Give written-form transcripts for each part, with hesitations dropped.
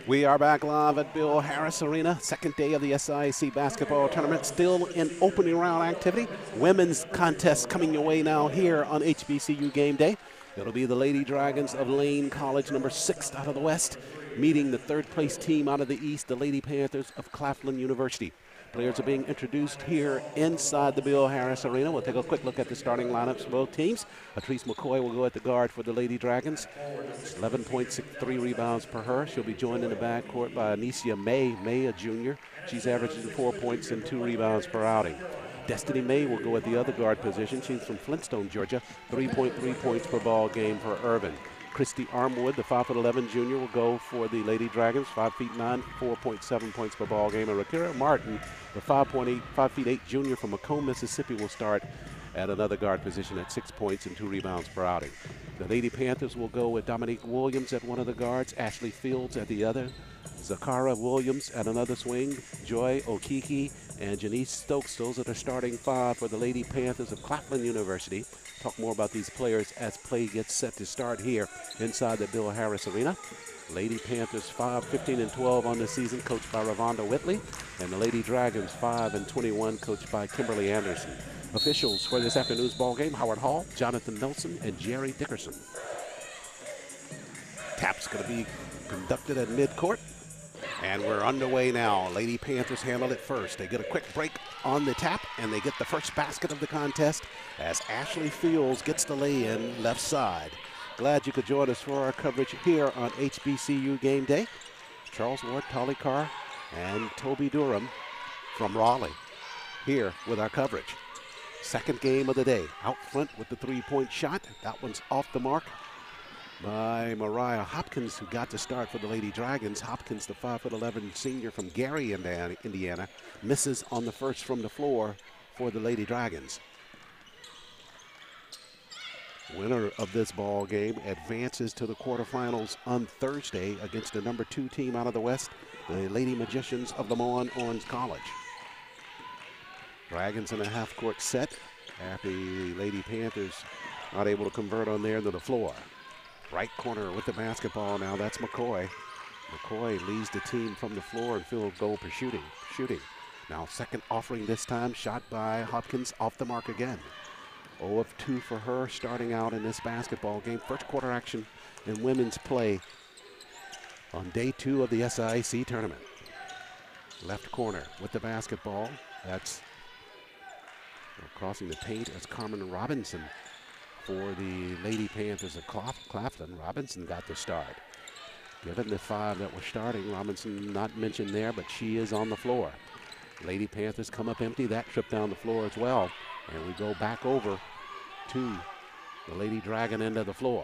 We are back live at Bill Harris Arena, second day of the SIAC basketball tournament, still in opening round activity. Women's contest coming your way now here on HBCU game day. It'll be the Lady Dragons of Lane College, number 6 out of the West, meeting the third place team out of the East, the Lady Panthers of Claflin University. Players are being introduced here inside the Bill Harris Arena. We'll take a quick look at the starting lineups for both teams. Patrice McCoy will go at the guard for the Lady Dragons. 11.63 rebounds per her. She'll be joined in the backcourt by Anicia May, a junior. She's averaging 4 points and 2 rebounds per outing. Destiny May will go at the other guard position. She's from Flintstone, Georgia. 3.3 points per ball game for Irvin. Christy Armwood, the 5'11" junior, will go for the Lady Dragons, 5'9", 4.7 points per ball game. And Rakira Martin, the 5'8" junior from Macomb, Mississippi, will start at another guard position at 6 points and 2 rebounds per outing. The Lady Panthers will go with Dominique Williams at one of the guards, Ashley Fields at the other, Zakara Williams at another swing, Joy Okiki and Janice Stokes. Those are the starting 5 for the Lady Panthers of Claflin University. Talk more about these players as play gets set to start here inside the Bill Harris Arena. Lady Panthers 5-15-12 on the season, coached by Ravonda Whitley, and the Lady Dragons 5-21, coached by Kimberly Anderson. Officials for this afternoon's ball game: Howard Hall, Jonathan Nelson, and Jerry Dickerson. Tap's going to be conducted at midcourt. And we're underway now. Lady Panthers handle it first. They get a quick break on the tap, and they get the first basket of the contest as Ashley Fields gets the lay-in left side. Glad you could join us for our coverage here on HBCU Game Day. Charles Ward, Tolly Carr, and Toby Durham from Raleigh here with our coverage. Second game of the day. Out front with the three-point shot. That one's off the mark by Mariah Hopkins, who got to start for the Lady Dragons. Hopkins, the 5'11" senior from Gary, Indiana, misses on the first from the floor for the Lady Dragons. Winner of this ball game advances to the quarterfinals on Thursday against the number 2 team out of the West, the Lady Magicians of Lemoyne Orange College. Dragons in a half-court set after the Lady Panthers not able to convert on there to the floor. Right corner with the basketball now, that's McCoy. McCoy leads the team from the floor and field goal for shooting. Now second offering this time, shot by Hopkins, off the mark again. 0 of 2 for her starting out in this basketball game. First quarter action in women's play on day 2 of the SIAC tournament. Left corner with the basketball. That's crossing the paint as Carmen Robinson for the Lady Panthers of Claflin. Robinson got the start. Given the 5 that were starting, Robinson not mentioned there, but she is on the floor. Lady Panthers come up empty. That trip down the floor as well. And we go back over to the Lady Dragon end of the floor.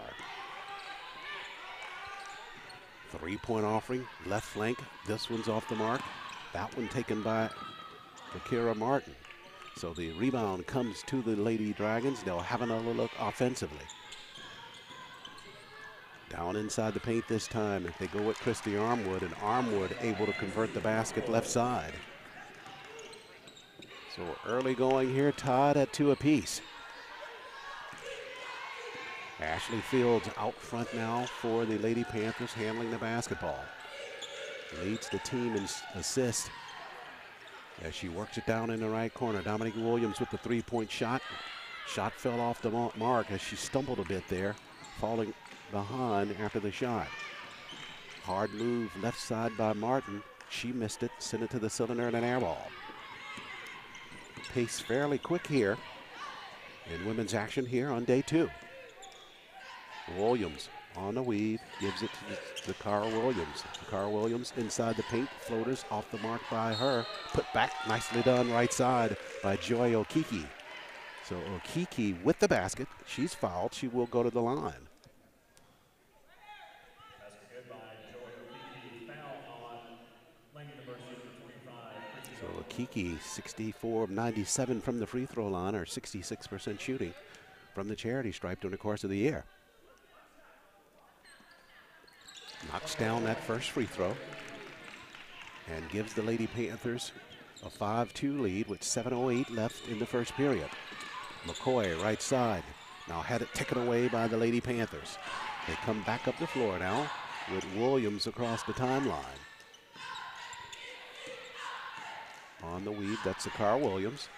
3-point offering, left flank. This one's off the mark. That one taken by Akira Martin. So the rebound comes to the Lady Dragons. They'll have another look offensively. Down inside the paint this time. If they go with Christy Armwood, and Armwood able to convert the basket left side. So early going here, tied at 2 apiece. Ashley Fields out front now for the Lady Panthers, handling the basketball. Leads the team in assists as she works it down in the right corner. Dominique Williams with the 3-point shot. Shot fell off the mark as she stumbled a bit there, falling behind after the shot. Hard move left side by Martin. She missed it, sent it to the cylinder and an air ball. Pace fairly quick here in women's action here on day 2. Williams on the weave, gives it to Cara Williams. Cara Williams inside the paint, floaters off the mark by her. Put back, nicely done right side by Joy Okiki. So Okiki with the basket. She's fouled. She will go to the line. So Okiki, 64 of 97 from the free throw line, or 66% shooting from the charity stripe during the course of the year. Knocks down that first free throw and gives the Lady Panthers a 5-2 lead with 7:08 left in the first period. McCoy, right side. Now had it taken away by the Lady Panthers. They come back up the floor now. with Williams across the timeline. On the weave, that's Zakara Williams.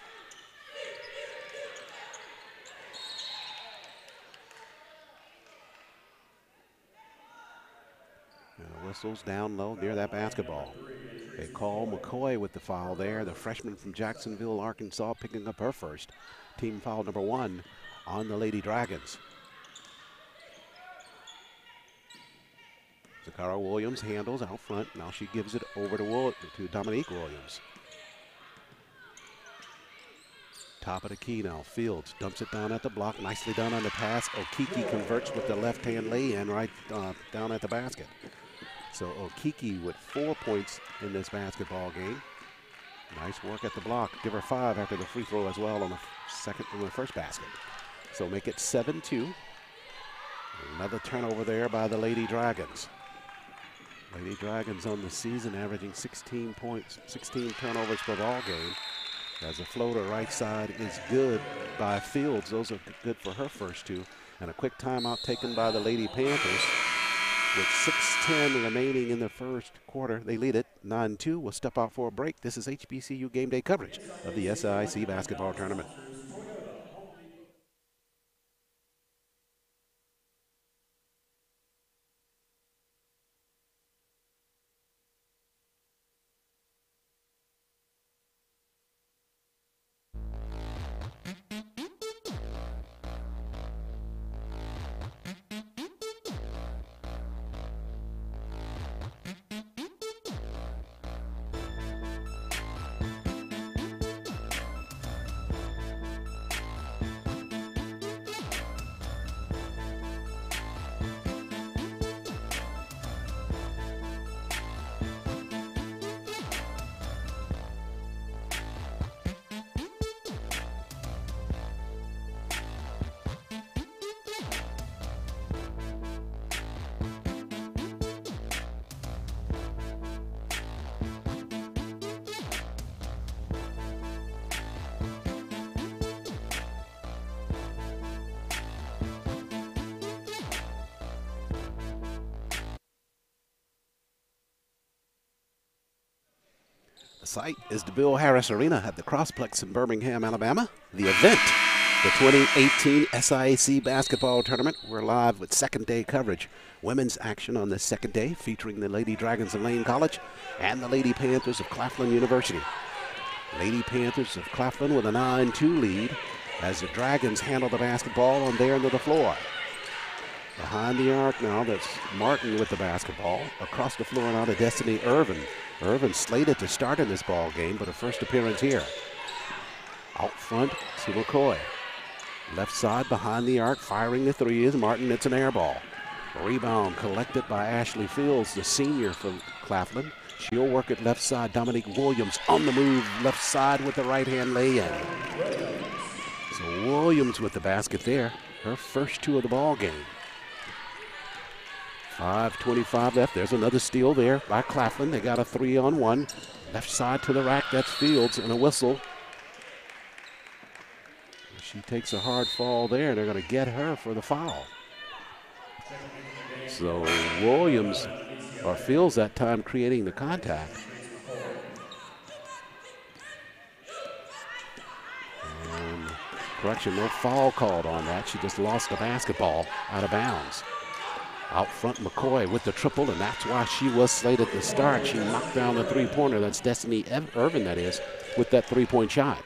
And the whistle's down low near that basketball. They call McCoy with the foul there. The freshman from Jacksonville, Arkansas, picking up her first. Team foul number 1 on the Lady Dragons. Zakara Williams handles out front. Now she gives it over to Dominique Williams. Top of the key now. Fields dumps it down at the block. Nicely done on the pass. Okiki converts with the left-hand lay-in right down at the basket. So Okiki with 4 points in this basketball game. Nice work at the block. Give her 5 after the free throw as well on the first basket. So make it 7-2. Another turnover there by the Lady Dragons. Lady Dragons on the season averaging 16 points, 16 turnovers per ball game. As a floater right side is good by Fields. Those are good for her first 2. And a quick timeout taken by the Lady Panthers. With 6:10 remaining in the first quarter, they lead it 9-2. We'll step out for a break. This is HBCU Game Day coverage of the SIAC Basketball Tournament. The site is the Bill Harris Arena at the Crossplex in Birmingham, Alabama. The event, the 2018 SIAC Basketball Tournament. We're live with second day coverage. Women's action on the second day featuring the Lady Dragons of Lane College and the Lady Panthers of Claflin University. Lady Panthers of Claflin with a 9-2 lead as the Dragons handle the basketball on their end of the floor. Behind the arc now, that's Martin with the basketball. Across the floor now to Destiny Irvin. Irvin slated to start in this ball game, but her first appearance here. Out front to McCoy. Left side behind the arc, firing the three is Martin. It's an air ball. Rebound collected by Ashley Fields, the senior from Claflin. She'll work it left side. Dominique Williams on the move, left side with the right-hand lay-in. So Williams with the basket there. Her first 2 of the ball game. 5:25 left. There's another steal there by Claflin. They got a 3-on-1. Left side to the rack. That's Fields and a whistle. She takes a hard fall there. They're going to get her for the foul. So Williams, or Fields that time, creating the contact. And correction, no foul called on that. She just lost the basketball out of bounds. Out front, McCoy with the triple, and that's why she was slated to start. She knocked down the three-pointer. That's Destiny Irvin, that is, with that three-point shot.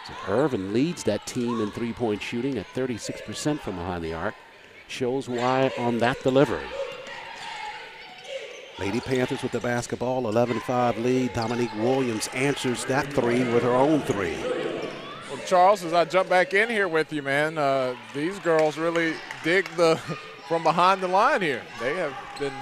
So Irvin leads that team in three-point shooting at 36% from behind the arc. Shows why on that delivery. Lady Panthers with the basketball, 11-5 lead. Dominique Williams answers that three with her own three. Well, Charles, as I jump back in here with you, man, these girls really dig the from behind the line here. They have been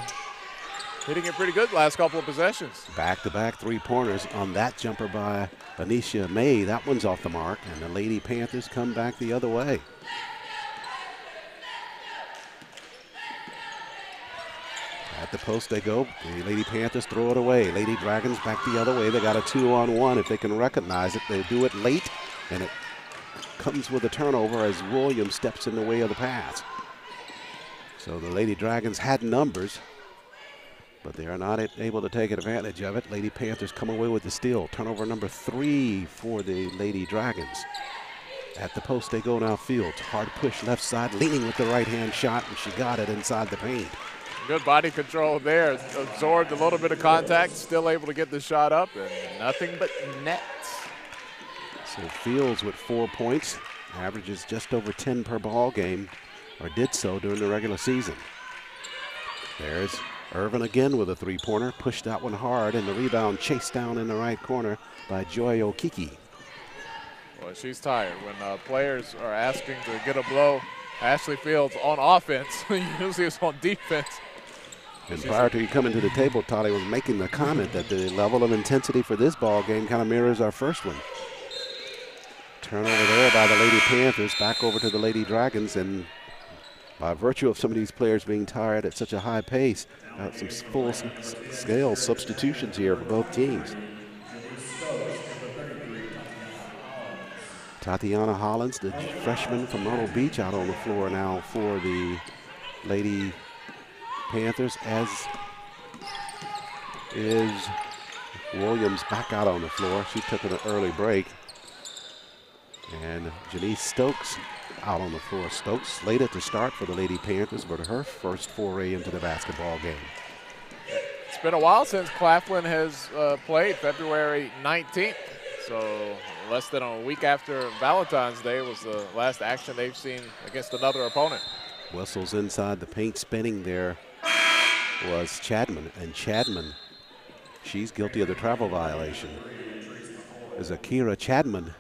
hitting it pretty good the last couple of possessions. Back-to-back three-pointers on that jumper by Anisha May. That one's off the mark, and the Lady Panthers come back the other way. At the post they go. The Lady Panthers throw it away. Lady Dragons back the other way. They got a 2-on-1. If they can recognize it, they do it late, and it comes with a turnover as Williams steps in the way of the pass. So the Lady Dragons had numbers. but they are not able to take advantage of it. Lady Panthers come away with the steal. Turnover number 3 for the Lady Dragons. At the post they go now. Fields. Hard push left side, leaning with the right-hand shot, and she got it inside the paint. Good body control there. Absorbed a little bit of contact, still able to get the shot up, and nothing but net. So Fields with 4 points, averages just over 10 per ball game, or did so during the regular season. There's Irvin again with a three-pointer, pushed that one hard, and the rebound chased down in the right corner by Joy Okiki. Well, she's tired. When players are asking to get a blow, Ashley Fields on offense, usually it's on defense. And prior to you coming to the table, Tolly was making the comment that the level of intensity for this ball game kind of mirrors our first one. Turnover there by the Lady Panthers, back over to the Lady Dragons, and by virtue of some of these players being tired at such a high pace, some full-scale substitutions here for both teams. Tatiana Hollins, the freshman from Myrtle Beach, out on the floor now for the Lady Panthers, as is Williams back out on the floor. She took an early break. And Janice Stokes out on the floor. Stokes slated to start for the Lady Panthers, but her first foray into the basketball game. It's been a while since Claflin has played, February 19th. So less than a week after Valentine's Day was the last action they've seen against another opponent. Whistles inside the paint, spinning there was Chadman. And Chadman, she's guilty of the travel violation. Is Akira Chadman,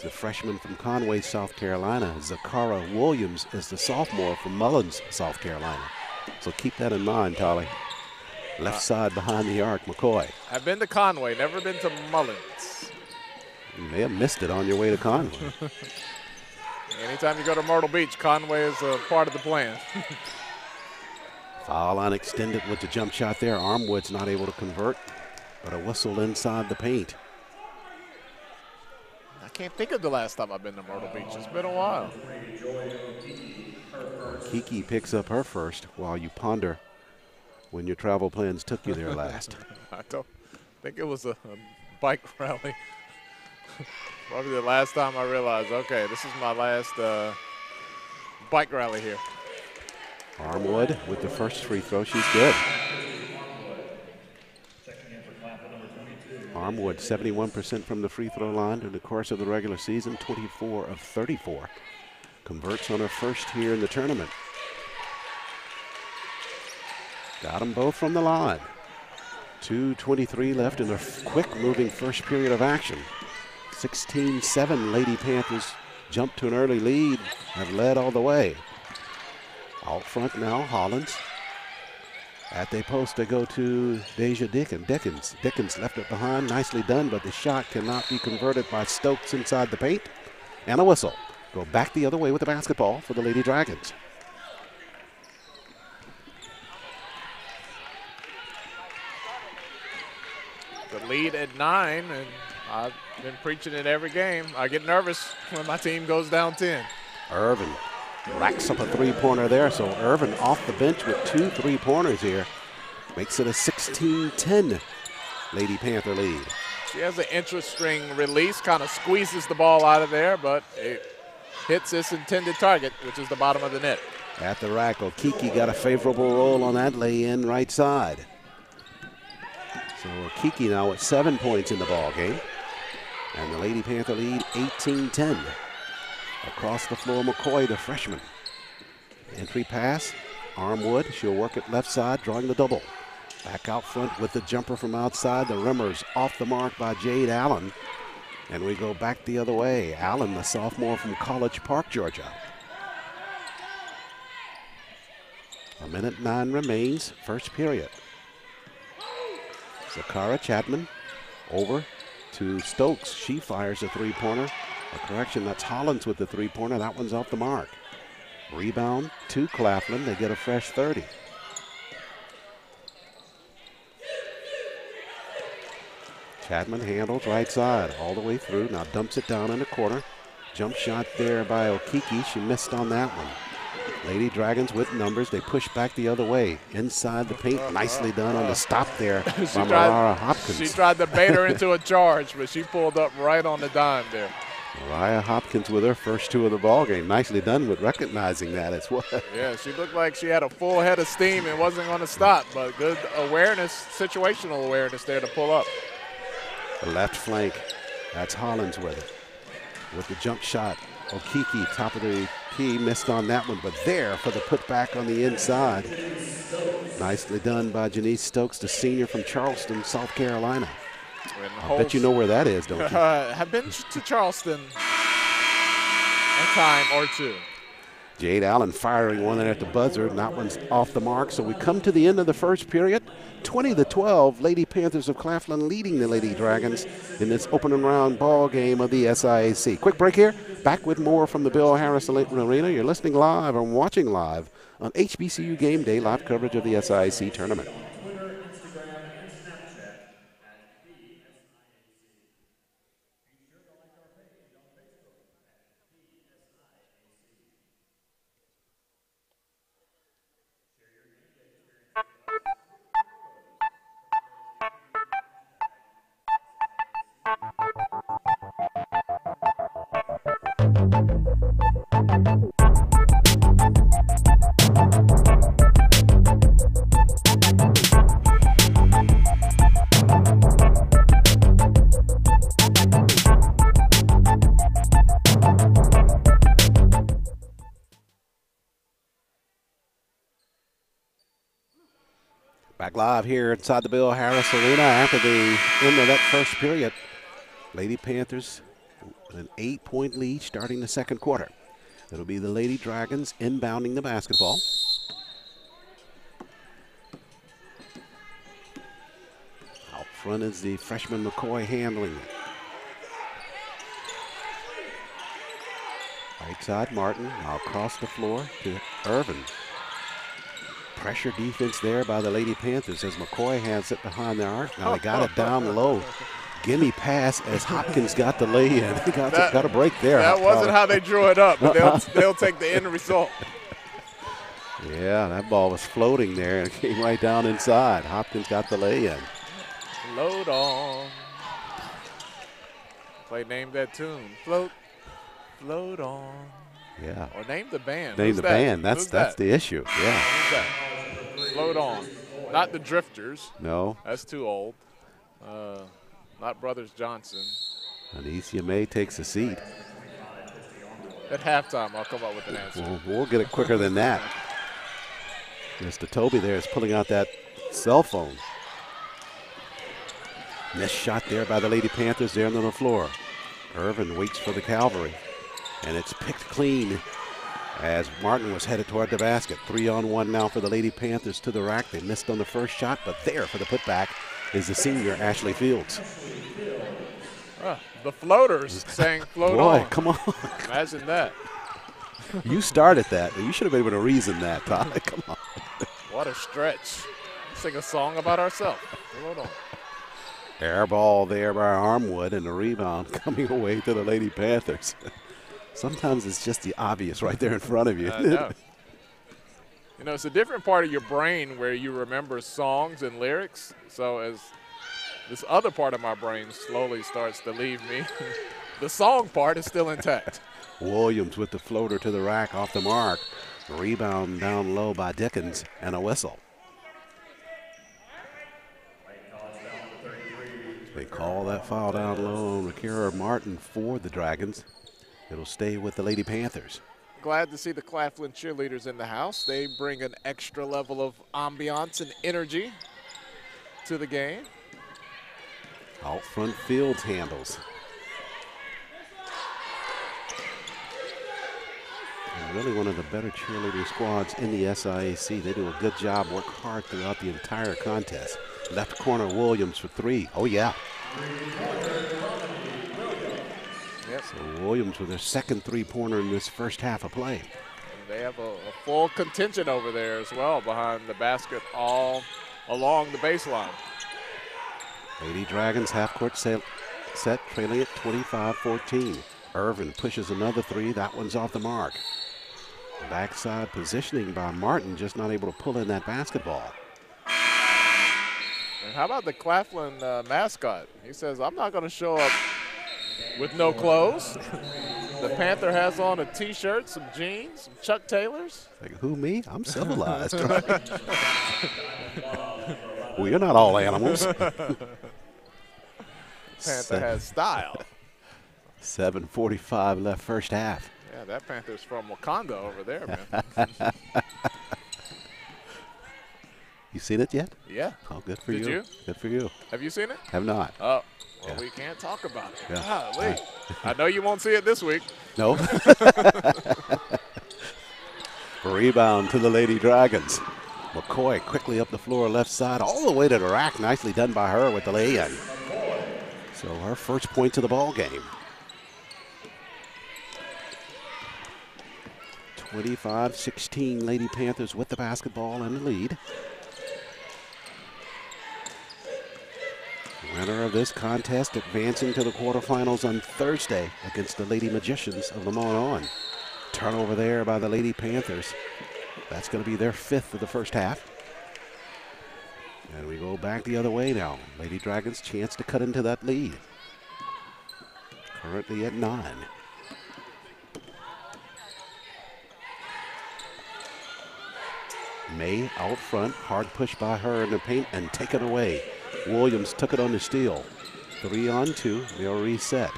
the freshman from Conway, South Carolina. Zakara Williams is the sophomore from Mullins, South Carolina. So keep that in mind, Tolly. Left side behind the arc, McCoy. I've been to Conway, never been to Mullins. You may have missed it on your way to Conway. Anytime you go to Myrtle Beach, Conway is a part of the plan. Foul line extended with the jump shot there. Armwood's not able to convert, but a whistle inside the paint. I can't think of the last time I've been to Myrtle Beach. It's been a while. Kiki picks up her first while you ponder when your travel plans took you there last. I don't think it was a bike rally. Probably the last time I realized, okay, this is my last bike rally here. Armwood with the first free throw. She's good. Armwood 71% from the free throw line during the course of the regular season, 24 of 34. Converts on her first here in the tournament. Got them both from the line. 2:23 left in a quick moving first period of action. 16-7 Lady Panthers jump to an early lead, have led all the way. Out front now, Hollins. At the post, they go to Deja Dickens. Dickens left it behind, nicely done, but the shot cannot be converted by Stokes inside the paint. And a whistle. Go back the other way with the basketball for the Lady Dragons. The lead at 9, and I've been preaching it every game. I get nervous when my team goes down 10. Irvin racks up a three-pointer there, so Irvin off the bench with 2 3-pointers here. Makes it a 16-10 Lady Panther lead. She has an interest-string release, kind of squeezes the ball out of there, but it hits its intended target, which is the bottom of the net. At the rack, Okiki got a favorable roll on that lay-in right side. So Okiki now with 7 points in the ball game. And the Lady Panther lead 18-10. Across the floor, McCoy, the freshman. Entry pass, Armwood. She'll work it left side, drawing the double. Back out front with the jumper from outside. The rimmers off the mark by Jade Allen. And we go back the other way. Allen, the sophomore from College Park, Georgia. 1:09 remains, first period. Zakara Chapman over to Stokes. She fires a three-pointer. A correction, that's Hollins with the three-pointer. That one's off the mark. Rebound to Claflin. They get a fresh 30. Chapman handles right side all the way through. Now dumps it down in the corner. Jump shot there by Okiki. She missed on that one. Lady Dragons with numbers. They push back the other way. Inside the paint. Nicely done on the stop there by Mariah Hopkins. She tried to bait her into a charge, but she pulled up right on the dime there. Mariah Hopkins with her first 2 of the ball game. Nicely done with recognizing that as well. Yeah, she looked like she had a full head of steam and wasn't going to stop, but good awareness, situational awareness there to pull up. The left flank. That's Hollins with it. With the jump shot. Okiki, top of the key, missed on that one, but there for the putback on the inside. Nicely done by Janice Stokes, the senior from Charleston, South Carolina. I bet you know where that is, don't you? Have been to Charleston a time or two. Jade Allen firing one there at the buzzer, and that one's off the mark. So we come to the end of the first period. 20-12, Lady Panthers of Claflin leading the Lady Dragons in this opening round ball game of the SIAC. Quick break here. Back with more from the Bill Harris Arena. You're listening live and watching live on HBCU Game Day, live coverage of the SIAC Tournament. Back live here inside the Bill Harris Arena after the end of that first period. Lady Panthers with an 8-point lead starting the second quarter. It'll be the Lady Dragons inbounding the basketball. Out front is the freshman McCoy handling it. Right side Martin, now across the floor to Irvin. Pressure defense there by the Lady Panthers as McCoy has it behind the arc. Now they got it down low. Gimme pass as Hopkins got the lay-in. got a break there. That wasn't how they drew it up, but they'll take the end result. Yeah, that ball was floating there and it came right down inside. Hopkins got the lay-in. Float on. Play name that tune. Float, float on. Yeah. Or name the band. Name the band. That's the issue. Yeah. Who's that? Float on. Not the Drifters. No. That's too old. Not Brothers Johnson. Anicia May takes a seat. At halftime, I'll come up with an answer. We'll get it quicker than that. Mr. Toby there is pulling out that cell phone. Missed shot there by the Lady Panthers there on the floor. Irvin waits for the Cavalry. And it's picked clean as Martin was headed toward the basket. 3-on-1 now for the Lady Panthers to the rack. They missed on the first shot, but there for the putback is the senior Ashley Fields. The floaters saying float on. Boy, come on. Imagine that. You started that. You should have been able to reason that, Todd. Come on. What a stretch. Sing a song about ourselves. Float on. Air ball there by Armwood and the rebound coming away to the Lady Panthers. Sometimes it's just the obvious right there in front of you. No. You know, it's a different part of your brain where you remember songs and lyrics. So as this other part of my brain slowly starts to leave me, the song part is still intact. Williams with the floater to the rack off the mark. Rebound down low by Dickens and a whistle. They call that foul down low on Rakira Martin for the Dragons. It'll stay with the Lady Panthers. Glad to see the Claflin cheerleaders in the house. They bring an extra level of ambiance and energy to the game. Out front Fields handles. And really one of the better cheerleading squads in the SIAC. They do a good job, work hard throughout the entire contest. Left corner Williams for 3. Oh, yeah. Yep. So Williams with their second three-pointer in this first half of play. They have a full contingent over there as well behind the basket all along the baseline. Lady Dragons half-court set, trailing at 25-14. Irvin pushes another 3. That one's off the mark. Backside positioning by Martin, just not able to pull in that basketball. And how about the Claflin mascot? He says, I'm not going to show up with no clothes. The Panther has on a T-shirt, some jeans, some Chuck Taylors. Like, who, me? I'm civilized. Right? Well, you're not all animals. Panther has style. 7:45 left first half. Yeah, that Panther's from Wakanda over there, man. You seen it yet? Yeah. Oh, good for Did you? Good for you. Have you seen it? Have not. Oh, well, Yeah. we can't talk about it. Yeah. Golly. I know you won't see it this week. No. Rebound to the Lady Dragons. McCoy quickly up the floor left side all the way to the rack. Nicely done by her with the lay-in. So her first point to the ball game. 25-16 Lady Panthers with the basketball in the lead. Winner of this contest advancing to the quarterfinals on Thursday against the Lady Magicians of Lamont. Turnover there by the Lady Panthers. That's going to be their 5th of the first half. And we go back the other way now. Lady Dragons chance to cut into that lead. Currently at 9. May out front, hard push by her in the paint and taken away. Williams took it on the steal. 3-on-2, they'll reset.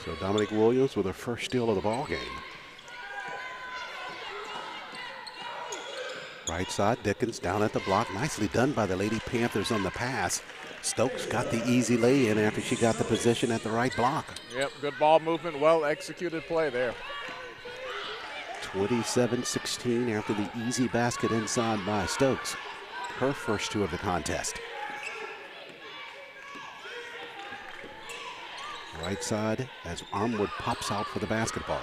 So Dominic Williams with her first steal of the ball game. Right side, Dickens down at the block. Nicely done by the Lady Panthers on the pass. Stokes got the easy lay-in after she got the position at the right block. Yep, good ball movement, well executed play there. 27-16 after the easy basket inside by Stokes. Her first 2 of the contest. Right side as Armwood pops out for the basketball.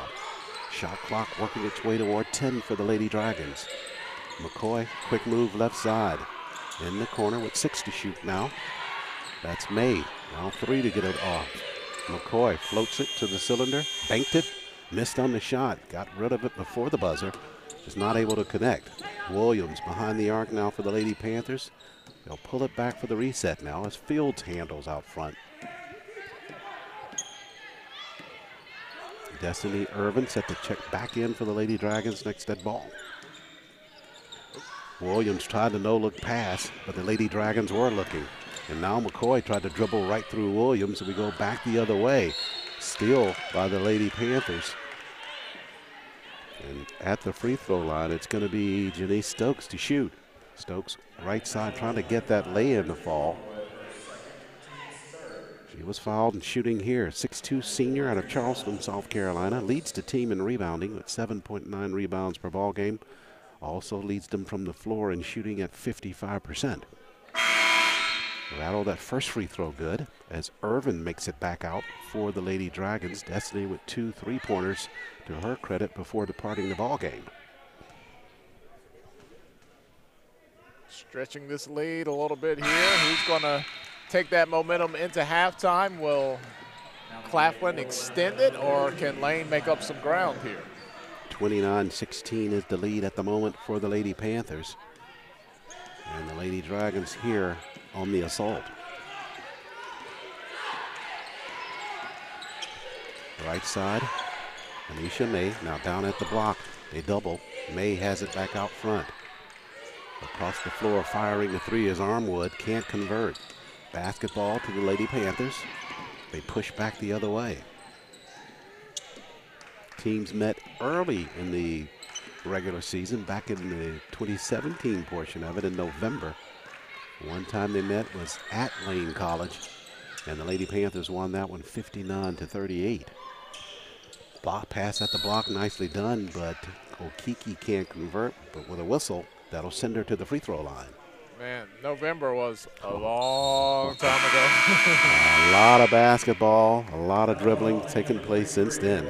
Shot clock working its way toward 10 for the Lady Dragons. McCoy, quick move left side. In the corner with 6 to shoot now. That's May. Now 3 to get it off. McCoy floats it to the cylinder, banked it, missed on the shot, got rid of it before the buzzer, just not able to connect. Williams behind the arc now for the Lady Panthers. They'll pull it back for the reset now as Fields handles out front. Destiny Irvin set to check back in for the Lady Dragons next dead ball. Williams tried to no-look pass, but the Lady Dragons were looking. And now McCoy tried to dribble right through Williams, and we go back the other way. Steal by the Lady Panthers. And at the free throw line, it's going to be Janice Stokes to shoot. Stokes right side trying to get that lay-in to fall. She was fouled and shooting here. 6'2" senior out of Charleston, South Carolina. Leads the team in rebounding with 7.9 rebounds per ball game. Also leads them from the floor in shooting at 55%. Rattle that first free throw good as Irvin makes it back out for the Lady Dragons. Destiny with 2 3-pointers to her credit before departing the ball game. Stretching this lead a little bit here. Who's going to take that momentum into halftime? Will Claflin extend it, or can Lane make up some ground here? 29-16 is the lead at the moment for the Lady Panthers. And the Lady Dragons here on the assault. Right side, Anisha May now down at the block. They double. May has it back out front. Across the floor, firing the 3 is Armwood. Can't convert. Basketball to the Lady Panthers. They push back the other way. Teams met early in the regular season, back in the 2017 portion of it in November. One time they met was at Lane College, and the Lady Panthers won that one 59-38. Block pass at the block, nicely done, but Okiki can't convert, but with a whistle, that'll send her to the free throw line. Man, November was a long time ago. A lot of basketball, a lot of dribbling taking place since then.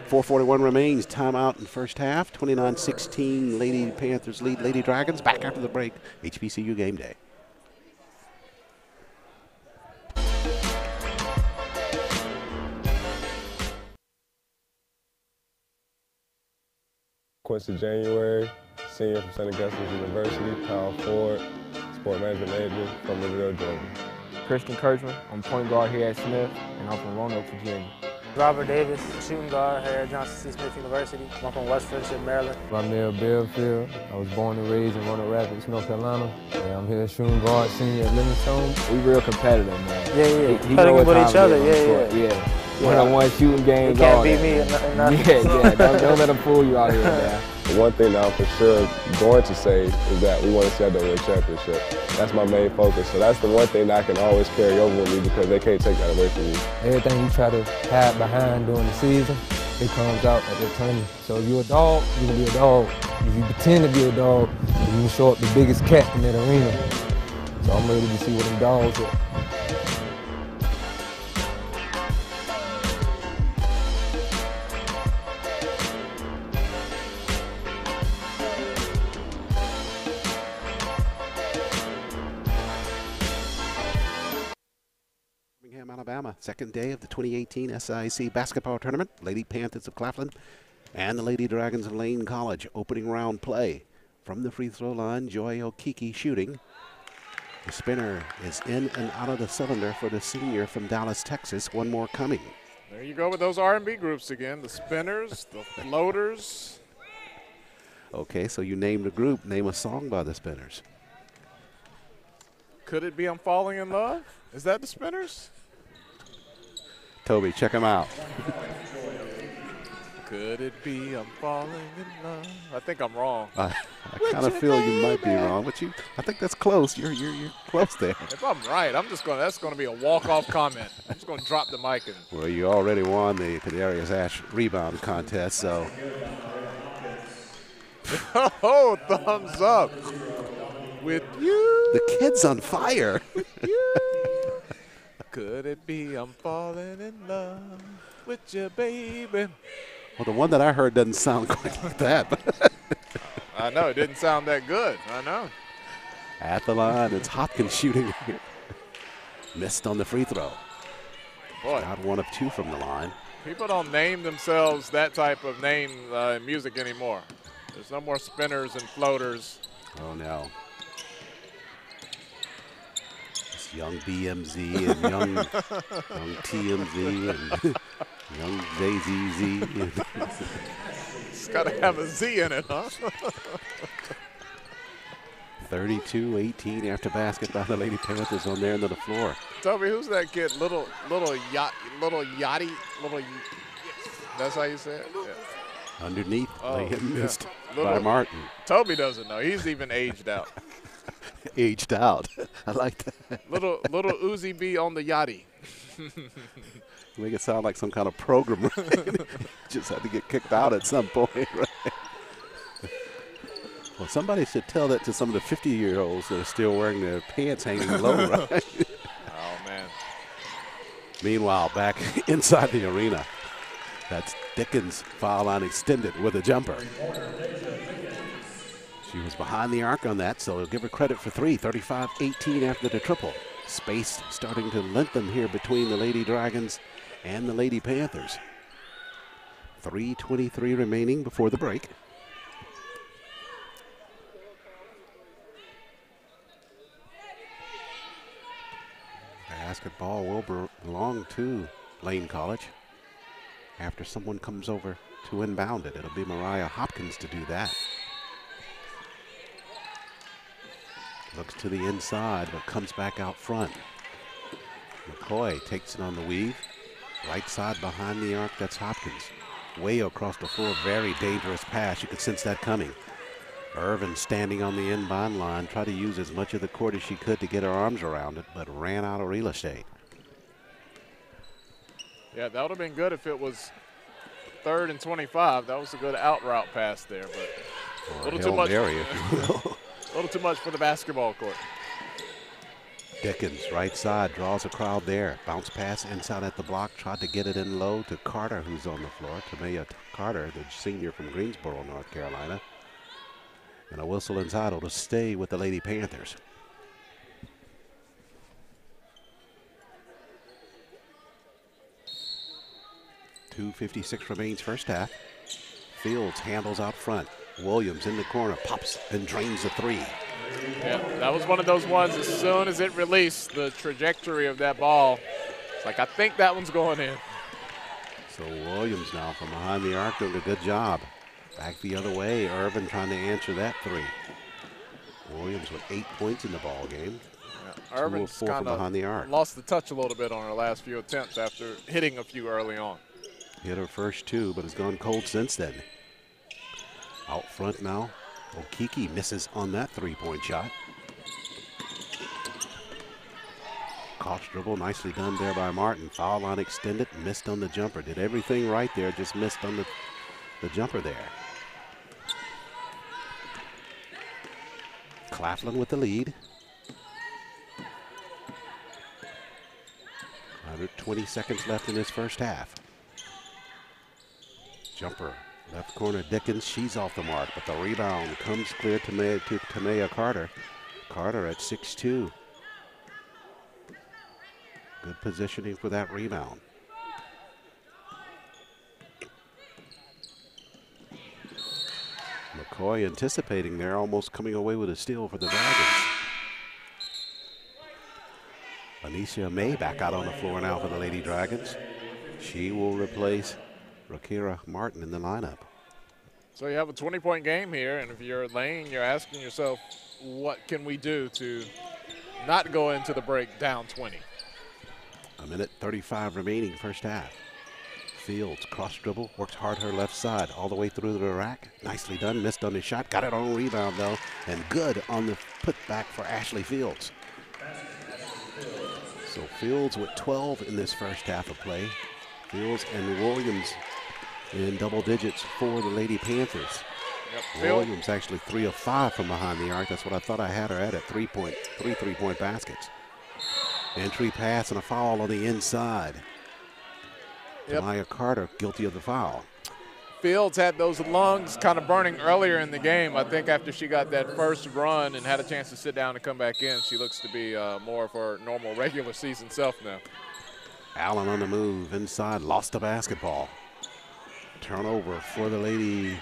4:41 remains, timeout in first half. 29-16, Lady Panthers lead Lady Dragons. Back after the break, HBCU Game Day. Quincy January, senior from St. Augustine's University, power forward, sport management major from Riverdale, Georgia. Christian Kirchman, I'm point guard here at Smith, and I'm from Roanoke, Virginia. Robert Davis, shooting guard here at Johnson C. Smith University. I'm from West Friendship, Maryland. Rodnell Bellfield, I was born and raised in Roanoke Rapids, North Carolina. And I'm here shooting guard, senior at Livingstone. We real competitive, man. Yeah. Competing with each other, yeah. One-on-one shooting games. You can't beat me or nothing. Yeah. Don't let them fool you out here, man. The one thing that I'm for sure going to say is that we want to see that win a championship. That's my main focus. So that's the one thing that I can always carry over with me because they can't take that away from you. Everything you try to hide behind during the season, it comes out at the tournament. So if you're a dog, you can be a dog. If you pretend to be a dog, you can show up the biggest cat in that arena. So I'm ready to see what them dogs are. Alabama, second day of the 2018 SIAC basketball tournament. Lady Panthers of Claflin and the Lady Dragons of Lane College opening round play. From the free throw line, Joy Okiki shooting. The spinner is in and out of the cylinder for the senior from Dallas, Texas. One more coming. There you go with those R&B groups again. The spinners, the floaters. Okay, so you named a group. Name a song by the spinners. Could it be I'm Falling in Love? Is that the spinners? Toby, check them out. Could it be I'm falling in love? I think I'm wrong. I kind of feel you might be wrong, but I think that's close. You're close there. If I'm right, that's going to be a walk-off comment. I'm just going to drop the mic. Well, you already won the Kadarius Ash rebound contest, so. Oh, thumbs up. With you. The kid's on fire. With you. Could it be I'm falling in love with you, baby? Well, the one that I heard doesn't sound quite like that. I know, it didn't sound that good. I know. At the line, it's Hopkins shooting here. Missed on the free throw. Boy. Got one of two from the line. People don't name themselves that type of name in music anymore. There's no more spinners and floaters. Oh, no. It's young BMZ and young TMZ and young JZZ. It's got to have a Z in it, huh? 32-18 after basket by the Lady Panthers on their end of the floor. Toby, who's that kid? Little Yachty. That's how you say it? Yeah. Underneath, they get missed by Little Martin. Toby doesn't know. He's even aged out. Aged out. I like that. Little Uzi B on the Yachty. Make it sound like some kind of program. Right? Just had to get kicked out at some point, right? Well, somebody should tell that to some of the 50-year-olds that are still wearing their pants hanging low, right? Oh, man. Meanwhile, back inside the arena, that's Dickens, foul line extended with a jumper. She was behind the arc on that, so we'll give her credit for three. 35-18 after the triple. Space starting to lengthen here between the Lady Dragons and the Lady Panthers. 3:23 remaining before the break. Basketball will belong to Lane College. After someone comes over to inbound it, it'll be Mariah Hopkins to do that. Looks to the inside, but comes back out front. McCoy takes it on the weave. Right side behind the arc, that's Hopkins. Way across the floor, very dangerous pass. You could sense that coming. Irvin standing on the inbound line, tried to use as much of the court as she could to get her arms around it, but ran out of real estate. Yeah, that would have been good if it was 3rd and 25. That was a good out route pass there, but a little too much. A little too much for the basketball court. Dickens, right side, draws a crowd there. Bounce pass inside at the block, tried to get it in low to Carter, who's on the floor. Tamaya Carter, the senior from Greensboro, North Carolina. And a whistle entitled to stay with the Lady Panthers. .256 remains first half. Fields handles out front. Williams in the corner, pops and drains the three. Yeah, that was one of those ones, as soon as it released, the trajectory of that ball, it's like, I think that one's going in. So Williams now from behind the arc doing a good job. Back the other way, Irvin trying to answer that three. Williams with 8 points in the ball game. Yeah, Irvin's kind of lost the touch a little bit on her last few attempts after hitting a few early on. Hit her first two, but has gone cold since then. Out front now, Okiki misses on that three-point shot. Cross dribble, nicely done there by Martin. Foul line extended, missed on the jumper. Did everything right there, just missed on the jumper there. Claflin with the lead. 120 seconds left in this first half. Jumper, left corner Dickens, she's off the mark, but the rebound comes clear to Tamea Carter. Carter at 6'2". Good positioning for that rebound. McCoy anticipating there, almost coming away with a steal for the Dragons. Anisha May back out on the floor now for the Lady Dragons. She will replace Rakira Martin in the lineup. So you have a 20-point game here, and if you're Lane, you're asking yourself, what can we do to not go into the break down 20? A minute 35 remaining first half. Fields, cross dribble, works hard her left side, all the way through the rack. Nicely done, missed on the shot, got it on rebound though, and good on the putback for Ashley Fields. So Fields with 12 in this first half of play. Fields and Williams in double digits for the Lady Panthers. Yep. Williams actually 3 of 5 from behind the arc. That's what I thought I had her at 3 3-point baskets. Entry pass and a foul on the inside. Yep. Tamaya Carter guilty of the foul. Fields had those lungs kind of burning earlier in the game. I think after she got that first run and had a chance to sit down and come back in, she looks to be more of her normal regular season self now. Allen on the move inside, lost the basketball. Turnover for the Lady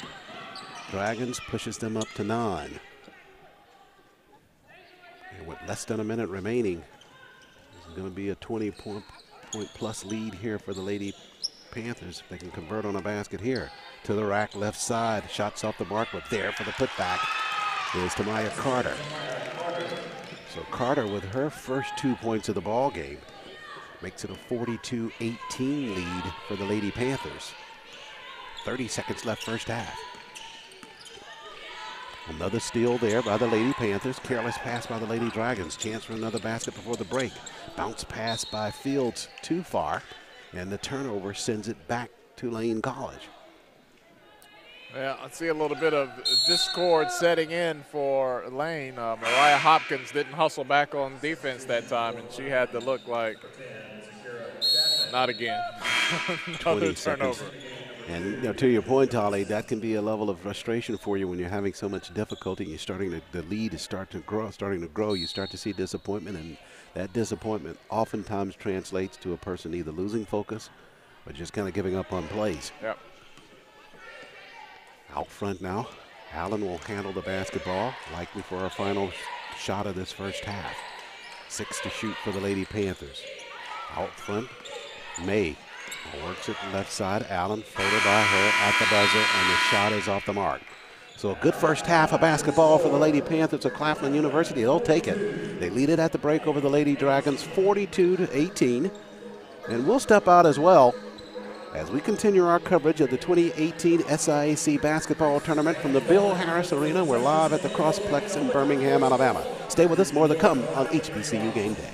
Dragons, pushes them up to 9. And with less than a minute remaining, this is going to be a 20-point plus lead here for the Lady Panthers if they can convert on a basket here. To the rack, left side, shots off the mark, but there for the putback is Tamaya Carter. So Carter with her first 2 points of the ball game makes it a 42-18 lead for the Lady Panthers. 30 seconds left first half. Another steal there by the Lady Panthers. Careless pass by the Lady Dragons. Chance for another basket before the break. Bounce pass by Fields too far, and the turnover sends it back to Lane College. Yeah, I see a little bit of discord setting in for Lane. Mariah Hopkins didn't hustle back on defense that time, and she had to look like, not again. Another turnover. Seconds. And you know, to your point, Holly, that can be a level of frustration for you when you're having so much difficulty. You're starting to, the lead is starting to grow. You start to see disappointment, and that disappointment oftentimes translates to a person either losing focus or just kind of giving up on plays. Yep. Out front now, Allen will handle the basketball, likely for our final shot of this first half. 6 to shoot for the Lady Panthers. Out front, May works it left side. Allen, photo by her at the buzzer, and the shot is off the mark. So a good first half of basketball for the Lady Panthers of Claflin University. They'll take it. They lead it at the break over the Lady Dragons, 42-18. And we'll step out as well as we continue our coverage of the 2018 SIAC Basketball Tournament from the Bill Harris Arena. We're live at the Crossplex in Birmingham, Alabama. Stay with us, more to come on HBCU Game Day.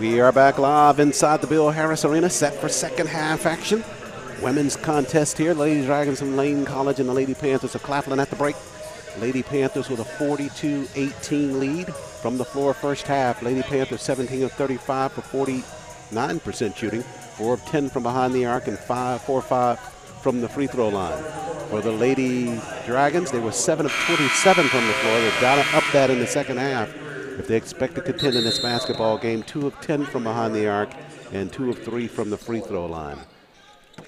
We are back live inside the Bill Harris Arena, set for second half action. Women's contest here. Lady Dragons from Lane College and the Lady Panthers of Claflin at the break. Lady Panthers with a 42-18 lead from the floor first half. Lady Panthers 17 of 35 for 49% shooting, 4 of 10 from behind the arc, and 4 of 5 from the free throw line. For the Lady Dragons, they were 7 of 27 from the floor. They've got to up that in the second half if they expect to contend in this basketball game. 2 of 10 from behind the arc and 2 of 3 from the free throw line.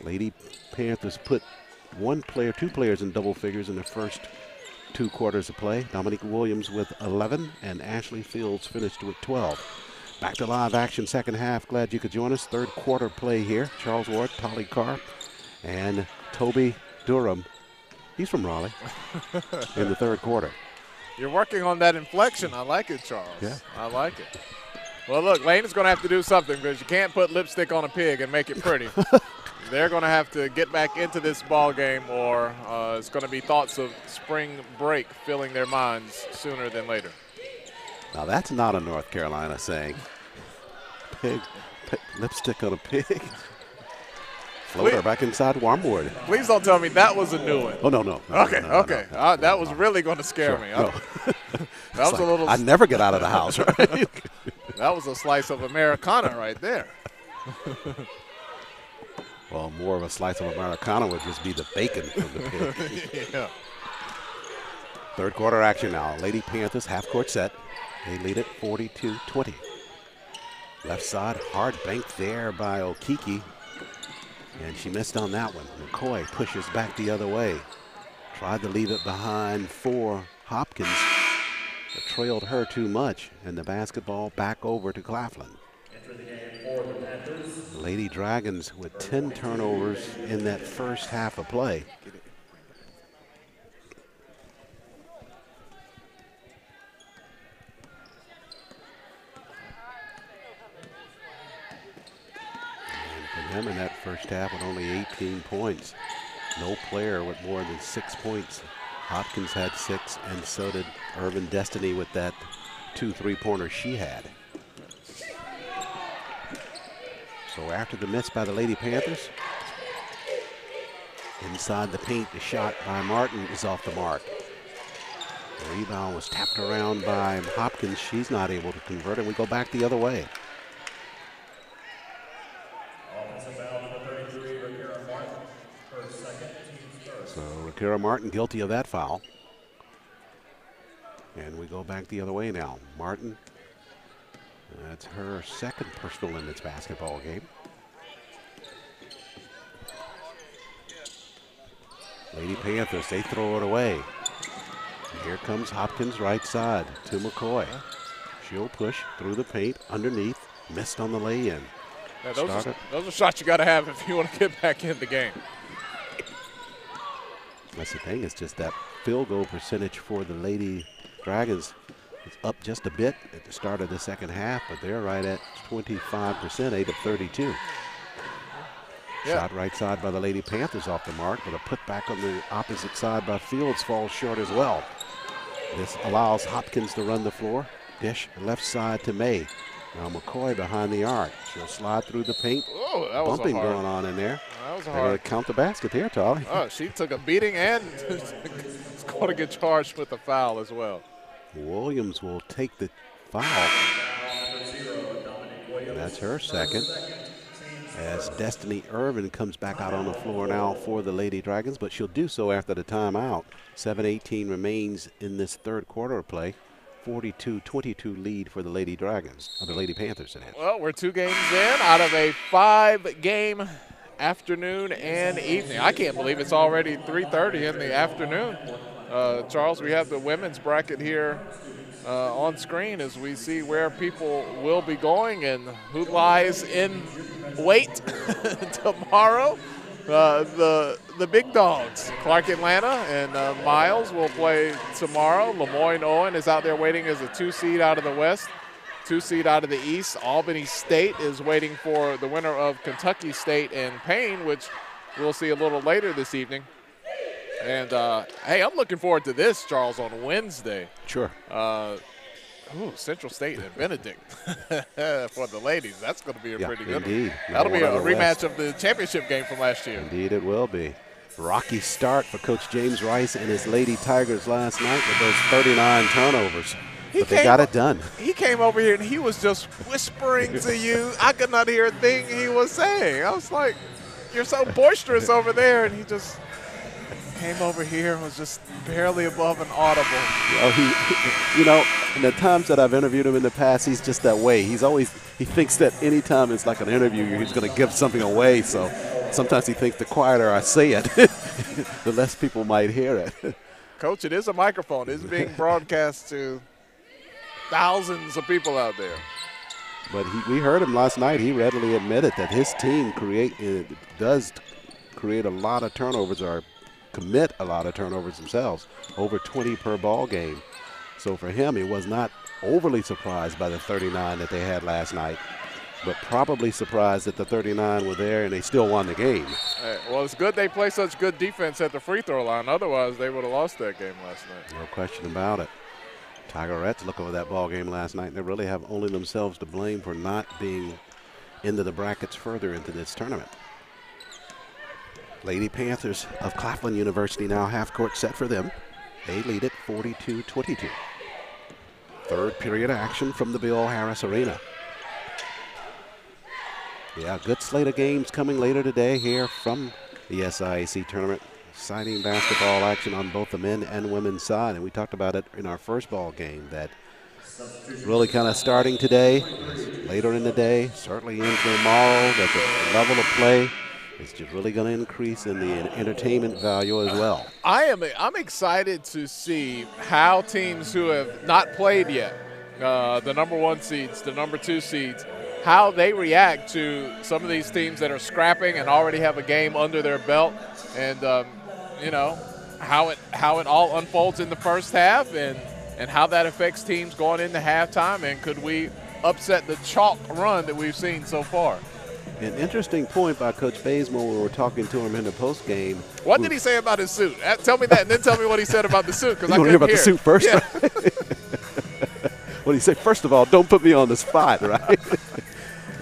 Lady Panthers put two players in double figures in the first 2 quarters of play. Dominique Williams with 11 and Ashley Fields finished with 12. Back to live action second half. Glad you could join us. Third quarter play here. Charles Ward, Tolly Carr, and Toby Durham. He's from Raleigh in the third quarter. You're working on that inflection. I like it, Charles. Yeah. I like it. Well, look, Lane is going to have to do something because you can't put lipstick on a pig and make it pretty. They're going to have to get back into this ball game, or it's going to be thoughts of spring break filling their minds sooner than later. Now, that's not a North Carolina saying. Lipstick on a pig. Floater back inside Wormwood. Please don't tell me that was a new one. Oh, no. Okay. That was really going to scare me. No. That was a little. I never get out of the house, right? That was a slice of Americana right there. Well, more of a slice of Americana would just be the bacon from the pig. Yeah. Third quarter action now. Lady Panthers half-court set. They lead it 42-20. Left side, hard bank there by Okiki. And she missed on that one. McCoy pushes back the other way. Tried to leave it behind for Hopkins, but trailed her too much. And the basketball back over to Claflin. Lady Dragons with 10 turnovers in that first half of play. Them in that first half with only 18 points. No player with more than 6 points. Hopkins had 6, and so did Urban Destiny with that 2 3-pointers she had. So after the miss by the Lady Panthers, inside the paint, the shot by Martin is off the mark. The rebound was tapped around by Hopkins. She's not able to convert it. We go back the other way. So Rakira Martin guilty of that foul. And we go back the other way now. Martin, that's her second personal in this basketball game. Lady Panthers, they throw it away. And here comes Hopkins right side to McCoy. She'll push through the paint, underneath, missed on the lay-in. Yeah, those are shots you got to have if you want to get back in the game. That's the thing, it's just that field goal percentage for the Lady Dragons is up just a bit at the start of the second half, but they're right at 25%, 8 of 32. Yeah. Shot right side by the Lady Panthers off the mark, but a putback on the opposite side by Fields falls short as well. This allows Hopkins to run the floor. Dish left side to May. Now McCoy behind the arc. She'll slide through the paint. Oh, that was bumping going on in there. That was They're going to count the basket here, Tolly. Oh, she took a beating and is going to get charged with a foul as well. Williams will take the foul. And that's her second. As Destiny Irvin comes back out on the floor now for the Lady Dragons, but she'll do so after the timeout. 7:18 remains in this third quarter of play. 42-22 lead for the Lady Dragons, or the Lady Panthers. Well, we're 2 games in out of a 5-game afternoon and evening. I can't believe it's already 3:30 in the afternoon. Charles, we have the women's bracket here on screen as we see where people will be going and who lies in wait tomorrow. The big dogs, Clark Atlanta and Miles will play tomorrow. Lemoyne Owen is out there waiting as a 2 seed out of the West, 2 seed out of the East. Albany State is waiting for the winner of Kentucky State and Payne, which we'll see a little later this evening. And, hey, I'm looking forward to this, Charles, on Wednesday. Sure. Ooh, Central State and Benedict for the ladies. That's going to be a pretty good indeed. one. That'll be a rematch West. of the championship game from last year. Indeed it will be. Rocky start for Coach James Rice and his Lady Tigers last night with those 39 turnovers. But they got it done. He came over here and he was just whispering to you. I could not hear a thing he was saying. I was like, you're so boisterous over there. And he just came over here and was just barely above an audible. You know, in the times that I've interviewed him in the past, he's just that way. He thinks that any time it's like an interview, he's going to give something away. So sometimes he thinks the quieter I say it, the less people might hear it. Coach, it is a microphone. It's being broadcast to thousands of people out there. But we heard him last night. He readily admitted that his team does create a lot of turnovers or commit a lot of turnovers themselves, over 20 per ball game. So for him, he was not overly surprised by the 39 that they had last night, but probably surprised that the 39 were there and they still won the game. Well, it's good they play such good defense at the free throw line. Otherwise, they would have lost that game last night. No question about it. Tigerettes look over that ball game last night, and they really have only themselves to blame for not being into the brackets further into this tournament. Lady Panthers of Claflin University now half-court set for them. They lead it 42-22. Third period action from the Bill Harris Arena. Yeah, good slate of games coming later today here from the SIAC Tournament. Exciting basketball action on both the men and women's side, and we talked about it in our first ball game that really kind of starting today, later in the day, certainly into tomorrow, that the level of play is just really going to increase in the entertainment value as well. I'm excited to see how teams who have not played yet, the number 1 seeds, the number 2 seeds, how they react to some of these teams that are scrapping and already have a game under their belt, and you know, how it all unfolds in the first half and how that affects teams going into halftime, and could we upset the chalk run that we've seen so far. An interesting point by Coach Bazemore when we were talking to him in the post game. What did he say about his suit? Tell me that, and then tell me what he said about the suit, because I couldn't hear about the suit first. Yeah. Right? What did he say? First of all, don't put me on the spot, right?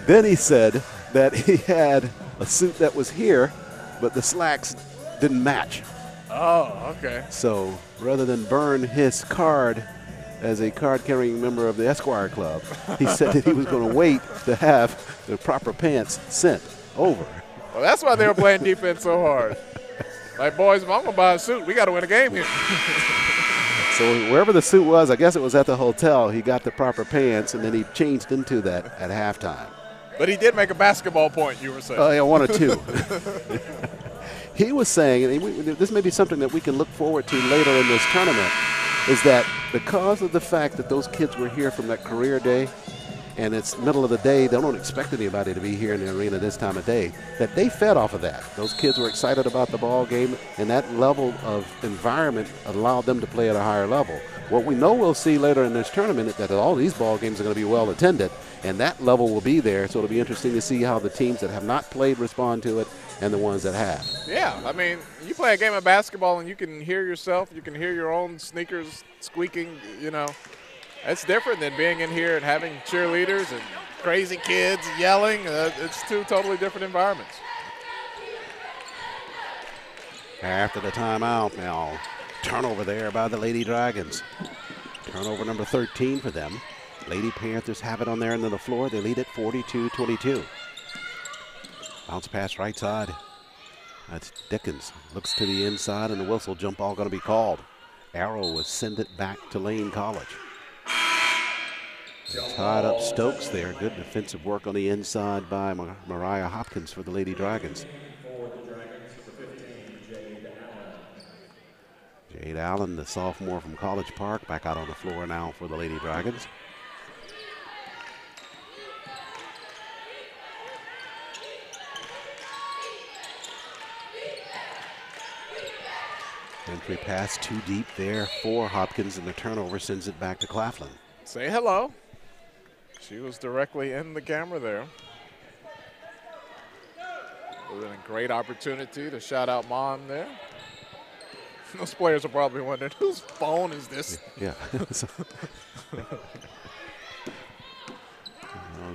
Then he said that he had a suit that was here, but the slacks didn't match. Oh, okay. So rather than burn his card as a card-carrying member of the Esquire Club, he said that he was going to wait to have the proper pants sent over. Well, that's why they were playing defense so hard. Like, boys, if I'm going to buy a suit, we got to win a game here. So wherever the suit was, I guess it was at the hotel, he got the proper pants, and then he changed into that at halftime. But he did make a basketball point, you were saying. Oh, yeah, 1 or 2. He was saying, and this may be something that we can look forward to later in this tournament, is that because of the fact that those kids were here from that career day, and it's middle of the day, they don't expect anybody to be here in the arena this time of day, that they fed off of that. Those kids were excited about the ball game, and that level of environment allowed them to play at a higher level. What we know we'll see later in this tournament is that all these ball games are going to be well attended, and that level will be there, so it'll be interesting to see how the teams that have not played respond to it and the ones that have. Yeah, I mean, you play a game of basketball and you can hear yourself, you can hear your own sneakers squeaking, you know. That's different than being in here and having cheerleaders and crazy kids yelling. It's 2 totally different environments. After the timeout now, turnover there by the Lady Dragons. Turnover number 13 for them. Lady Panthers have it on their end of the floor. They lead it 42-22. Bounce pass right side. That's Dickens. Looks to the inside, and the whistle jump ball going to be called. Arrow will send it back to Lane College. Tied up Stokes there. Good defensive work on the inside by Mariah Hopkins for the Lady Dragons. Jade Allen, the sophomore from College Park, back out on the floor now for the Lady Dragons. Entry pass too deep there for Hopkins, and the turnover sends it back to Claflin. Say hello. She was directly in the camera there. It was a great opportunity to shout out Mom there. Those players are probably wondering, whose phone is this? Yeah.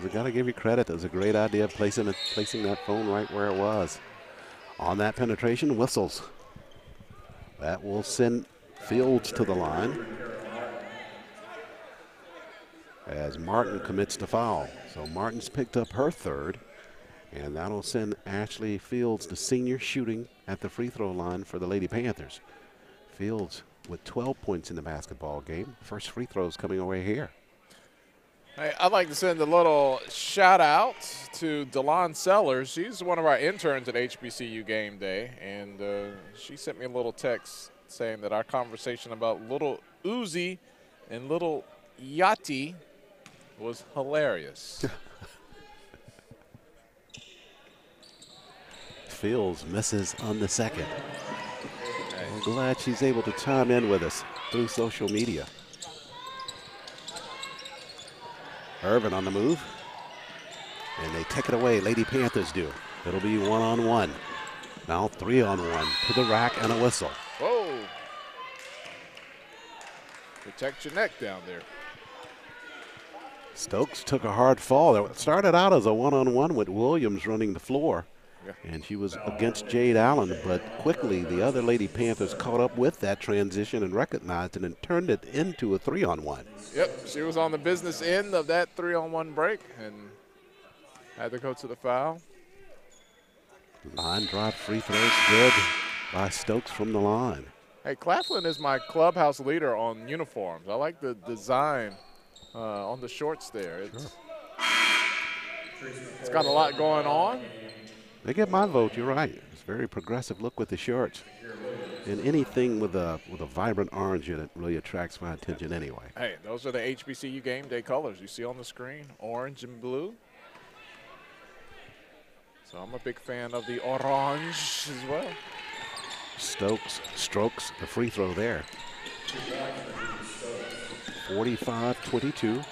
I got to give you credit. That was a great idea, placing that phone right where it was. On that penetration, whistles. That will send Fields to the line as Martin commits to foul. So Martin's picked up her third, and that'll send Ashley Fields, the senior, shooting at the free throw line for the Lady Panthers. Fields with 12 points in the basketball game. First free throws coming away here. Hey, I'd like to send a little shout out to Delon Sellers. She's one of our interns at HBCU Game Day, and she sent me a little text saying that our conversation about little Uzi and little Yachty was hilarious. Fields misses on the second. I'm glad she's able to chime in with us through social media. Irvin on the move, and they take it away. Lady Panthers do. It'll be 1-on-1. Now 3-on-1 to the rack and a whistle. Whoa. Protect your neck down there. Stokes took a hard fall. It started out as a 1-on-1 with Williams running the floor, and she was against Jade Allen, but quickly the other Lady Panthers caught up with that transition and recognized it and turned it into a 3-on-1. Yep, she was on the business end of that 3-on-1 break and had to go to the foul. Line drive free throws good by Stokes from the line. Hey, Claflin is my clubhouse leader on uniforms. I like the design on the shorts there. It's got a lot going on. They get my vote, you're right. It's a very progressive look with the shorts. And anything with a vibrant orange in it really attracts my attention anyway. Hey, those are the HBCU Game Day colors you see on the screen, orange and blue. So I'm a big fan of the orange as well. Stokes strokes the free throw there. 45-22.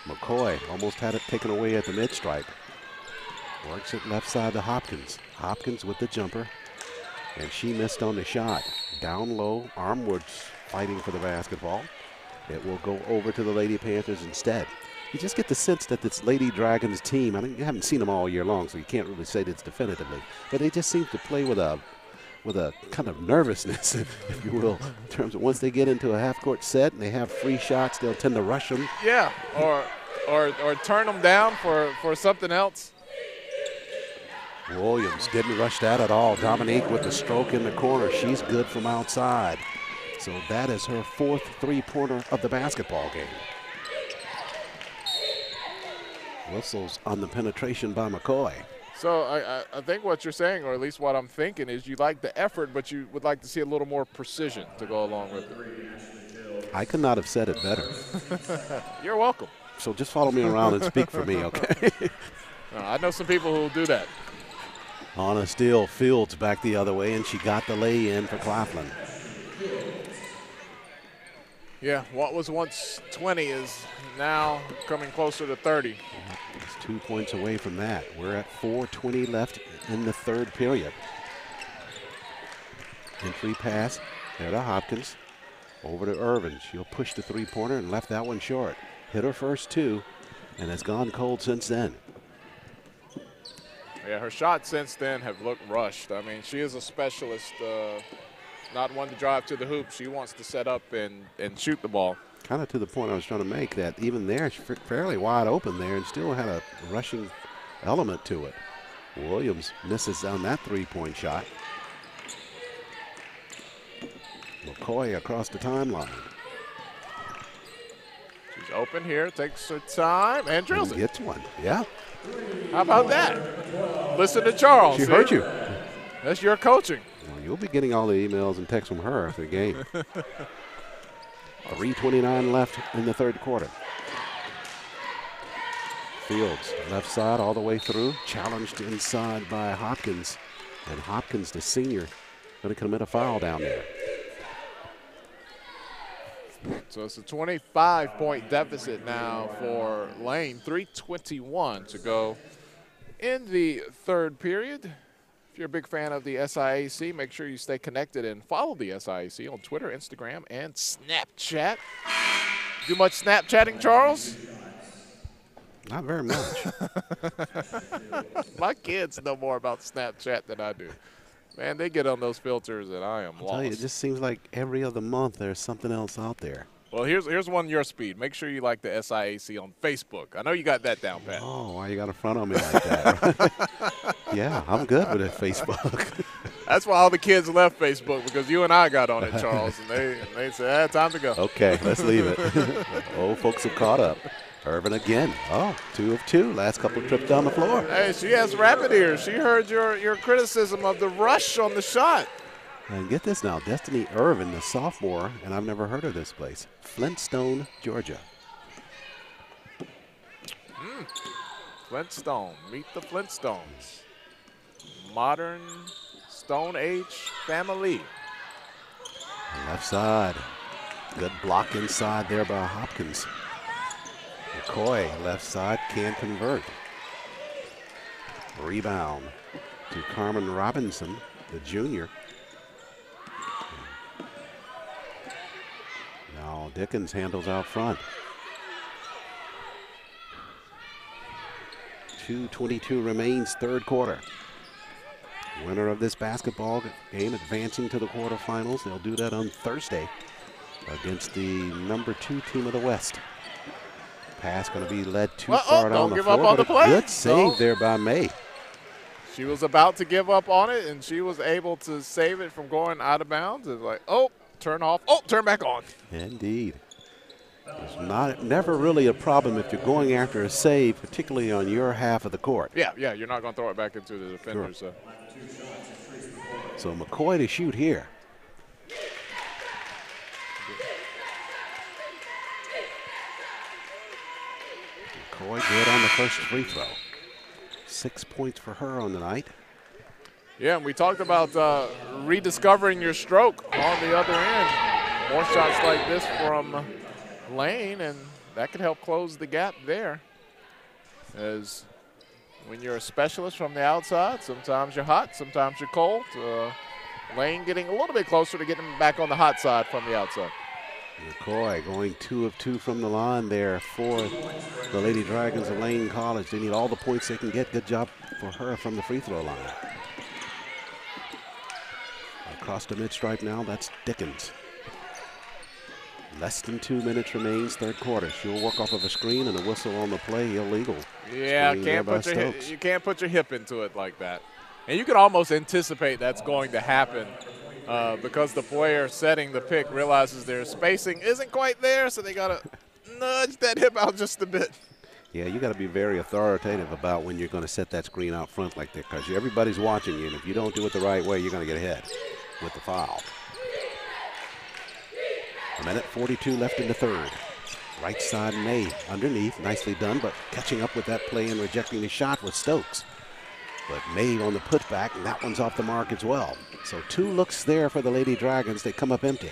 McCoy almost had it taken away at the mid-stripe. Works it left side to Hopkins. Hopkins with the jumper, and she missed on the shot. Down low, Armwood's fighting for the basketball. It will go over to the Lady Panthers instead. You just get the sense that this Lady Dragons team, I mean, you haven't seen them all year long, so you can't really say this definitively, but they just seem to play with a kind of nervousness, if you will, in terms of once they get into a half-court set and they have free shots, they'll tend to rush them. Yeah, or turn them down for something else. Williams didn't rush that at all. Dominique with the stroke in the corner. She's good from outside. So that is her fourth three-pointer of the basketball game. Whistles on the penetration by McCoy. So I think what you're saying, or at least what I'm thinking, is you like the effort, but you would like to see a little more precision to go along with it. I could not have said it better. You're welcome. So just follow me around and speak for me, okay? I know some people who will do that. On a steal, Fields back the other way, and she got the lay-in for Claflin. Yeah, what was once 20 is now coming closer to 30. It's 2 points away from that. We're at 4:20 left in the third period. Entry pass there to Hopkins. Over to Irvin. She'll push the three-pointer and left that one short. Hit her first two, and it's gone cold since then. Yeah, her shots since then have looked rushed. I mean, she is a specialist, not one to drive to the hoop. She wants to set up and shoot the ball. Kind of to the point I was trying to make, that even there, she's fairly wide open there and still had a rushing element to it. Williams misses on that three-point shot. McCoy across the timeline. She's open here, takes her time, and drills it. Gets one, yeah. How about that? Listen to Charles. She heard you. That's your coaching. Well, you'll be getting all the emails and texts from her after the game. 3:29 left in the third quarter. Fields, left side all the way through. Challenged inside by Hopkins. And Hopkins, the senior, going to commit a foul down there. So it's a 25-point deficit now for Lane. 3:21 to go in the third period. If you're a big fan of the SIAC, make sure you stay connected and follow the SIAC on Twitter, Instagram, and Snapchat. Do much Snapchatting, Charles? Not very much. My kids know more about Snapchat than I do. Man, they get on those filters and I am I'll lost. tell you, it just seems like every other month there's something else out there. Well, here's one your speed. Make sure you like the SIAC on Facebook. I know you got that down, Pat. Oh, why you got in front of me like that? Yeah, I'm good with it, Facebook. That's why all the kids left Facebook, because you and I got on it, Charles, and they said, time to go. Okay, let's leave it. Old folks have caught up. Irvin again. Oh, 2 of 2. Last couple of trips down the floor. Hey, she has rapid ears. She heard your criticism of the rush on the shot. And get this now, Destiny Irvin, the sophomore, and I've never heard of this place, Flintstone, Georgia. Flintstone, meet the Flintstones. Modern Stone Age family. Left side, good block inside there by Hopkins. McCoy, left side, can convert. Rebound to Carmen Robinson, the junior. Now Dickens handles out front. 2:22 remains, third quarter. Winner of this basketball game advancing to the quarterfinals. They'll do that on Thursday against the number 2 team of the West. Pass going to be led too far down the floor. Don't give up on the play. Good save there by May. She was about to give up on it, and she was able to save it from going out of bounds. It's like, oh, turn off. Oh, turn back on. Indeed. It's never really a problem if you're going after a save, particularly on your half of the court. Yeah, you're not going to throw it back into the defender. Sure. So McCoy to shoot here. McCoy good on the first free throw. 6 points for her on the night. Yeah, and we talked about rediscovering your stroke on the other end. More shots like this from Lane, and that could help close the gap there. As when you're a specialist from the outside, sometimes you're hot, sometimes you're cold. Lane getting a little bit closer to getting back on the hot side from the outside. McCoy going 2 of 2 from the line there for the Lady Dragons of Lane College. They need all the points they can get. Good job for her from the free throw line. Across the mid-stripe now, that's Dickens. Less than 2 minutes remains, third quarter. She'll work off of a screen and a whistle on the play, illegal. Yeah, you can't put your hip into it like that. And you can almost anticipate that's going to happen because the player setting the pick realizes their spacing isn't quite there, so they got to nudge that hip out just a bit. Yeah, you got to be very authoritative about when you're going to set that screen out front like that, because everybody's watching you, and if you don't do it the right way, you're going to get ahead with the foul. 1:42 left in the third. Right side May underneath, nicely done, but catching up with that play and rejecting the shot was Stokes. But May on the putback, and that one's off the mark as well. So 2 looks there for the Lady Dragons. They come up empty.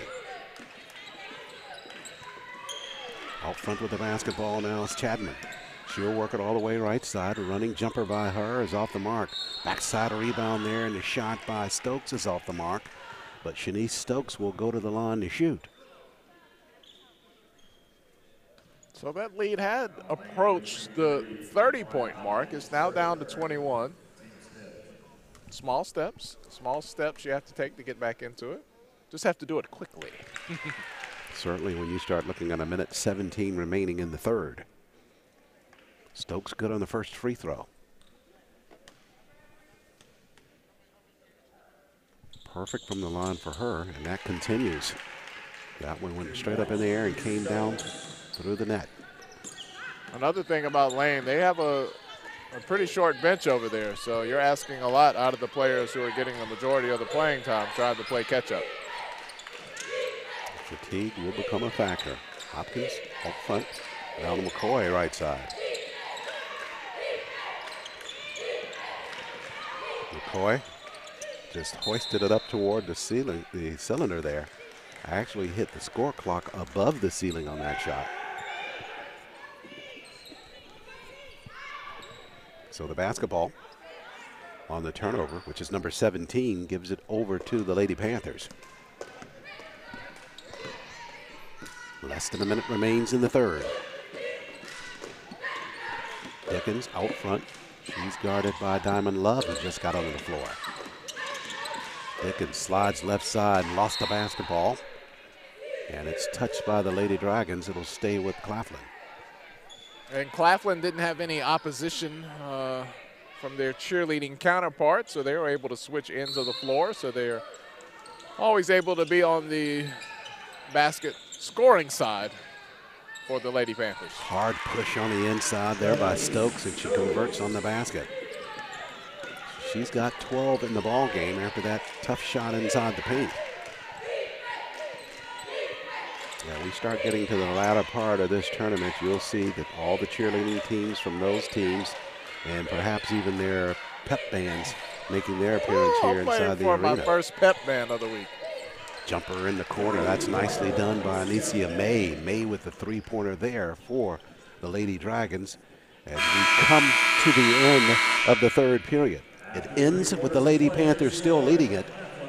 Out front with the basketball now is Chadman. She'll work it all the way right side. A running jumper by her is off the mark. Backside rebound there, and the shot by Stokes is off the mark. But Shanice Stokes will go to the line to shoot. So that lead had approached the 30-point mark. It's now down to 21. Small steps you have to take to get back into it. Just have to do it quickly. Certainly when you start looking at 1:17 remaining in the third. Stokes good on the first free throw. Perfect from the line for her, and that continues. That one went straight up in the air and came down through the net. Another thing about Lane, they have a pretty short bench over there, so you're asking a lot out of the players who are getting the majority of the playing time trying to play catch-up. Fatigue will become a factor. Hopkins up front, down to McCoy right side. McCoy just hoisted it up toward the ceiling, the cylinder there. Actually hit the score clock above the ceiling on that shot. So the basketball on the turnover, which is number 17, gives it over to the Lady Panthers. Less than a minute remains in the third. Dickens out front. She's guarded by Diamond Love, who just got onto the floor. Dickens slides left side, lost the basketball. And it's touched by the Lady Dragons. It'll stay with Claflin. And Claflin didn't have any opposition from their cheerleading counterparts, so they were able to switch ends of the floor. So they're always able to be on the basket scoring side for the Lady Panthers. Hard push on the inside there by Stokes, and she converts on the basket. She's got 12 in the ball game after that tough shot inside the paint. Yeah, we start getting to the latter part of this tournament, you'll see that all the cheerleading teams from those teams, and perhaps even their pep bands, making their appearance here inside the arena. My first pep band of the week. Jumper in the corner. That's nicely done by Anicia May. May with the three-pointer there for the Lady Dragons as we come to the end of the third period. It ends with the Lady Panthers still leading it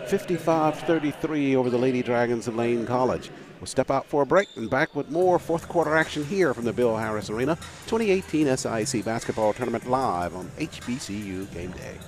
55-33 over the Lady Dragons of Lane College. We'll step out for a break and back with more fourth quarter action here from the Bill Harris Arena. 2018 SIAC Basketball Tournament live on HBCU Game Day.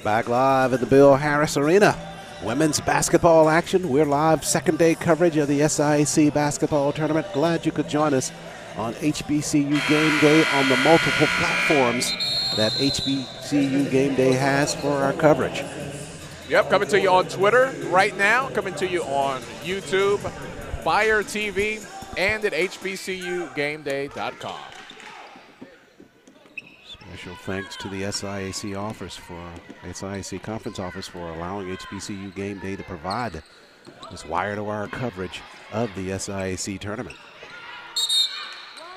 Back live at the Bill Harris Arena. Women's basketball action. We're live second day coverage of the SIAC Basketball Tournament. Glad you could join us on HBCU Game Day on the multiple platforms that HBCU Game Day has for our coverage. Yep, coming to you on Twitter right now, coming to you on YouTube, Fire TV, and at HBCUGameDay.com. Special thanks to the SIAC Conference Office for allowing HBCU Game Day to provide this wire-to-wire coverage of the SIAC tournament.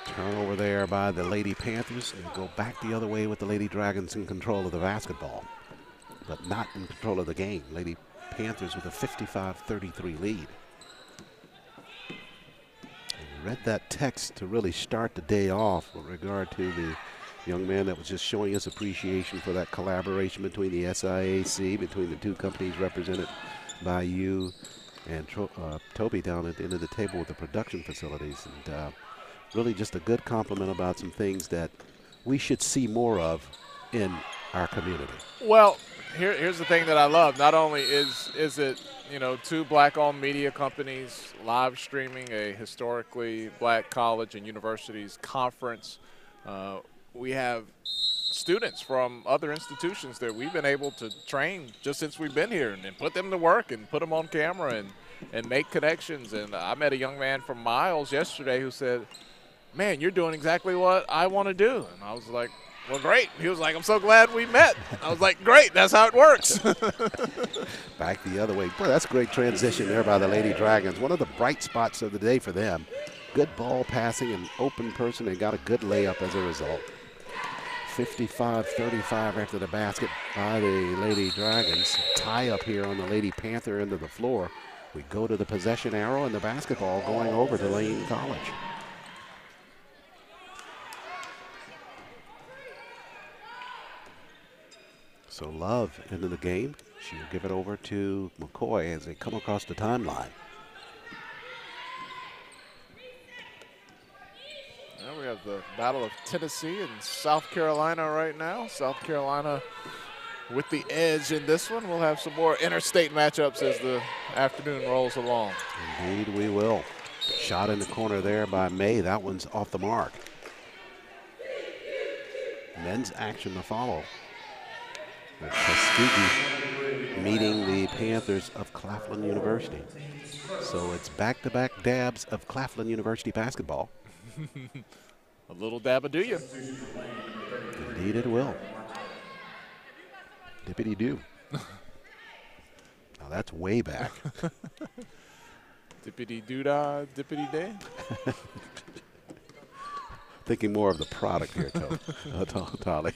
Turnover there by the Lady Panthers. And go back the other way with the Lady Dragons in control of the basketball, but not in control of the game. Lady Panthers with a 55-33 lead. And we read that text to really start the day off with regard to the young man that was just showing us appreciation for that collaboration between the SIAC, between the two companies represented by you and Toby down at the end of the table with the production facilities. And really just a good compliment about some things that we should see more of in our community. Well, here's the thing that I love. Not only is it, you know, two black-owned media companies live streaming a historically black college and universities conference, we have students from other institutions that we've been able to train just since we've been here and put them to work and put them on camera and make connections. And I met a young man from Miles yesterday who said, man, you're doing exactly what I want to do. And I was like, well, great. He was like, I'm so glad we met. I was like, great, that's how it works. Back the other way. Boy, that's a great transition there by the Lady Dragons. One of the bright spots of the day for them. Good ball passing and open person, and got a good layup as a result. 55-35 after the basket by the Lady Dragons. Tie up here on the Lady Panther end of the floor. We go to the possession arrow and the basketball going over to Lane College. So Love into the game. She'll give it over to McCoy as they come across the timeline. We have the Battle of Tennessee and South Carolina right now. South Carolina with the edge in this one. We'll have some more interstate matchups as the afternoon rolls along. Indeed we will. Shot in the corner there by May. That one's off the mark. Men's action to follow. With Tuskegee meeting the Panthers of Claflin University. So it's back-to-back dabs of Claflin University basketball. A little dab of do you. Indeed it will. Dippity-doo. Now that's way back. Dippity-doo-dah, dippity-day. Thinking more of the product here, Tolly.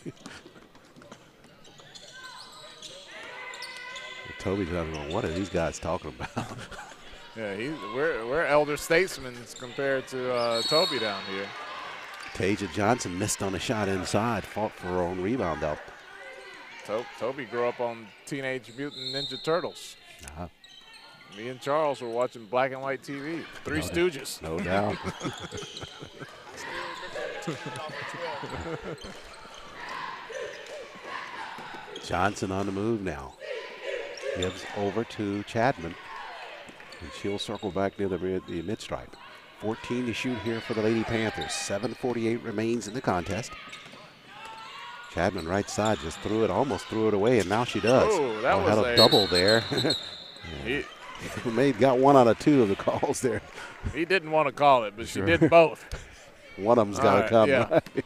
Toby doesn't know what are these guys talking about. Yeah, we're elder statesmen compared to Toby down here. Tasia Johnson missed on a shot inside, fought for her own rebound though. Toby grew up on Teenage Mutant Ninja Turtles. Me and Charles were watching black and white TV. Three Stooges. No doubt. Johnson on the move now. Gives over to Chadman. And she'll circle back near the mid-stripe. 14 to shoot here for the Lady Panthers. 7:48 remains in the contest. Chadman right side just threw it, almost threw it away, and now she does. Oh, that was had a double there. May got 1 out of 2 of the calls there. He didn't want to call it, but she did both. One of them's got to come. Yeah. Right?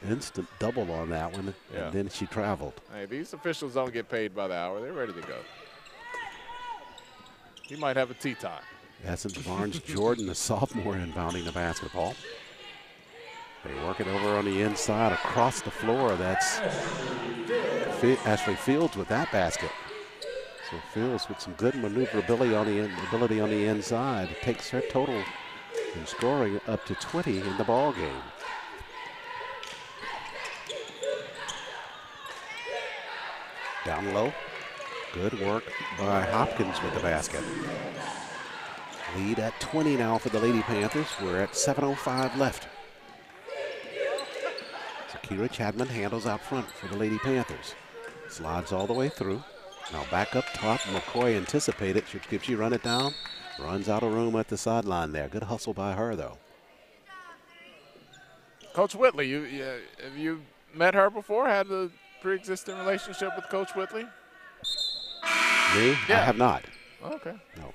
Instant double on that one, and then she traveled. Hey, these officials don't get paid by the hour. They're ready to go. He might have a tea time. Essence Barnes Jordan, the sophomore, inbounding the basketball. They work it over on the inside across the floor. That's Ashley Fields with that basket. So Fields with some good maneuverability on the inside. It takes her total in scoring up to 20 in the ball game. Down low. Good work by Hopkins with the basket. Lead at 20 now for the Lady Panthers. We're at 7:05 left. Kira Chadman handles out front for the Lady Panthers. Slides all the way through. Now back up top. McCoy anticipated. Should she run it down? Runs out of room at the sideline there. Good hustle by her, though. Coach Whitley, have you met her before? Had a pre-existing relationship with Coach Whitley? Me? Yeah. I have not. Okay. No.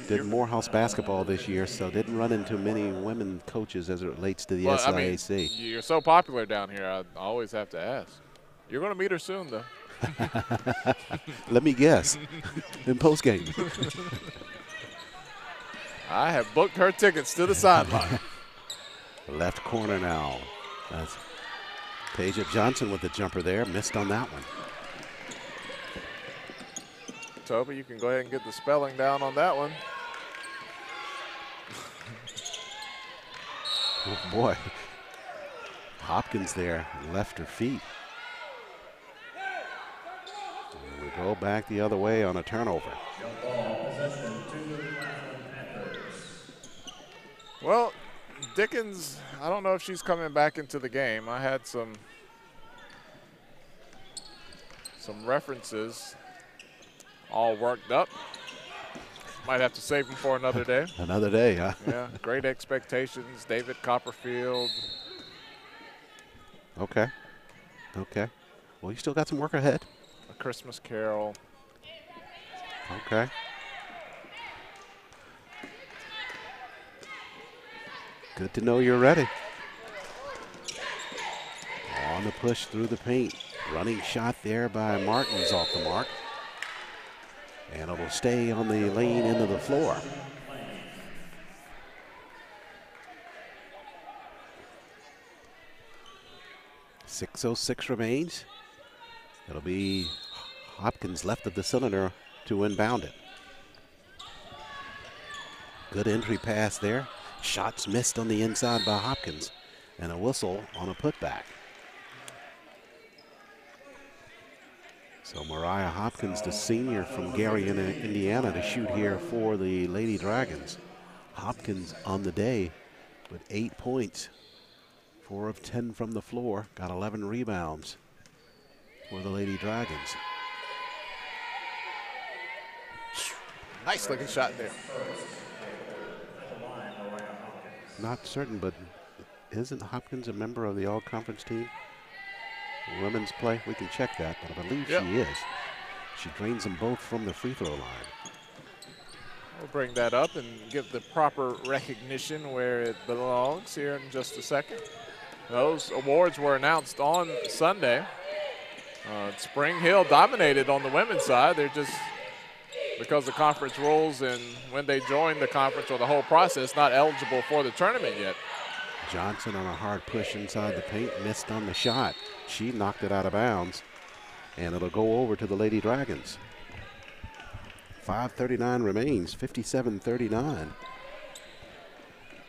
Did Morehouse basketball this year, so didn't run into many women coaches as it relates to the SIAC. I mean, you're so popular down here, I always have to ask. You're going to meet her soon, though. Let me guess. In postgame. I have booked her tickets to the sideline. Left corner now. That's Tasia Johnson with the jumper there. Missed on that one. Toby, you can go ahead and get the spelling down on that one. Oh, boy. Hopkins there left her feet. And we go back the other way on a turnover. Well, Dickens, I don't know if she's coming back into the game. I had some references all worked up. Might have to save them for another day. Another day, huh? Yeah, Great Expectations, David Copperfield. Okay. Okay. Well, you still got some work ahead. A Christmas Carol. Okay. Good to know you're ready. On the push through the paint. Running shot there by Martins off the mark. And it'll stay on the lane into the floor. .606 remains. It'll be Hopkins left of the cylinder to inbound it. Good entry pass there. Shots missed on the inside by Hopkins. And a whistle on a putback. So Mariah Hopkins, the senior from Gary, Indiana, to shoot here for the Lady Dragons. Hopkins on the day with 8 points, 4 of 10 from the floor, got 11 rebounds. for the Lady Dragons. Nice looking shot there. Not certain, but isn't Hopkins a member of the all-conference team? Women's play, we can check that, but I believe she is. She drains them both from the free throw line. We'll bring that up and give the proper recognition where it belongs here in just a second. Those awards were announced on Sunday. Spring Hill dominated on the women's side. They're just, because of conference rules and when they joined the conference or the whole process, not eligible for the tournament yet. Johnson on a hard push inside the paint, missed on the shot. She knocked it out of bounds, and it'll go over to the Lady Dragons. 5:39 remains, 57-39.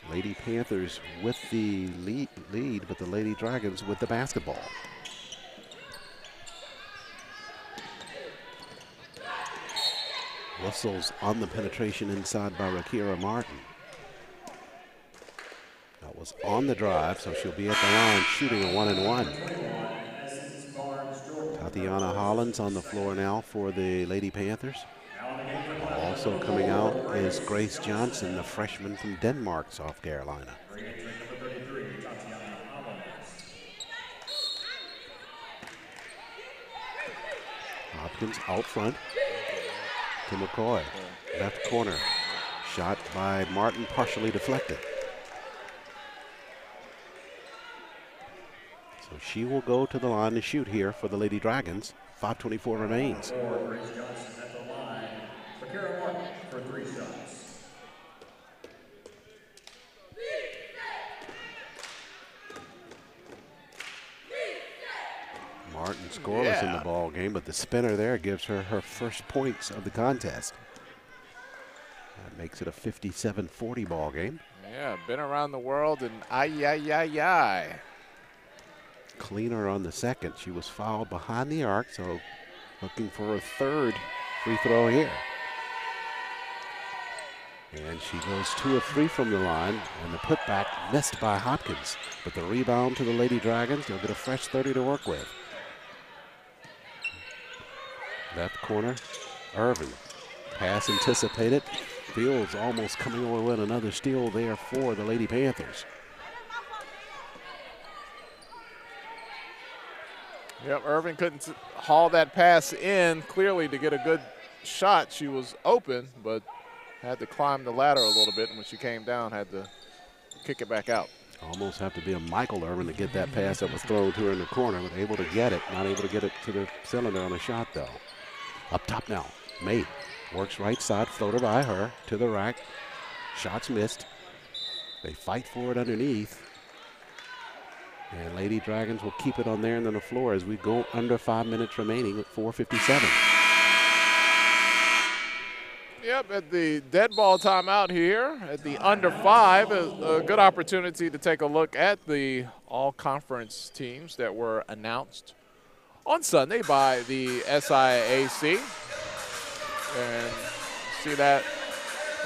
Lady Panthers with the lead, but the Lady Dragons with the basketball. Whistles on the penetration inside by Rakira Martin. That was on the drive, so she'll be at the line shooting a 1-and-1. Tatiana Hollins on the floor now for the Lady Panthers. Also coming out is Grace Johnson, the freshman from Denmark, South Carolina. Hopkins out front to McCoy. Left corner. Shot by Martin, partially deflected. So she will go to the line to shoot here for the Lady Dragons. 5:24 remains. Martin scoreless in the ball game, but the spinner there gives her her first points of the contest. That makes it a 57-40 ball game. Yeah, been around the world and ay. Cleaner on the second. She was fouled behind the arc, so looking for a third free throw here. And she goes 2 of 3 from the line, and the putback missed by Hopkins. But the rebound to the Lady Dragons, they'll get a fresh 30 to work with. Left corner, Irvin. Pass anticipated. Fields almost coming over with another steal there for the Lady Panthers. Yep, Irvin couldn't haul that pass in clearly to get a good shot. She was open, but had to climb the ladder a little bit, and when she came down, had to kick it back out. Almost have to be a Michael Irvin to get that pass that was thrown to her in the corner, but able to get it. Not able to get it to the cylinder on a shot, though. Up top now, May works right side, floater by her, to the rack. Shots missed. They fight for it underneath. And Lady Dragons will keep it on there and on the floor as we go under 5 minutes remaining at 4:57. Yep, at the dead ball timeout here, at the under 5, a good opportunity to take a look at the all-conference teams that were announced on Sunday by the SIAC. And see that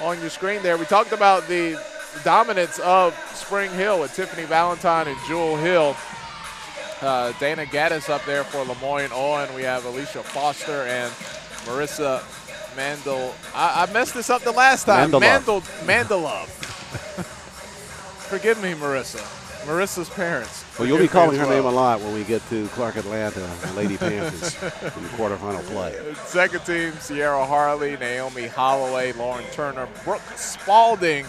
on your screen there. We talked about the dominance of Spring Hill with Tiffany Valentine and Jewel Hill. Dana Gaddis up there for Lemoyne Owen. We have Alicia Foster and Marissa Mandel. I messed this up the last time. Mandelov. Forgive me, Marissa. Marissa's parents. Well, you'll be calling her name a lot when we get to Clark Atlanta and Lady Panthers in the quarterfinal play. Second team, Sierra Harley, Naomi Holloway, Lauren Turner, Brooke Spalding,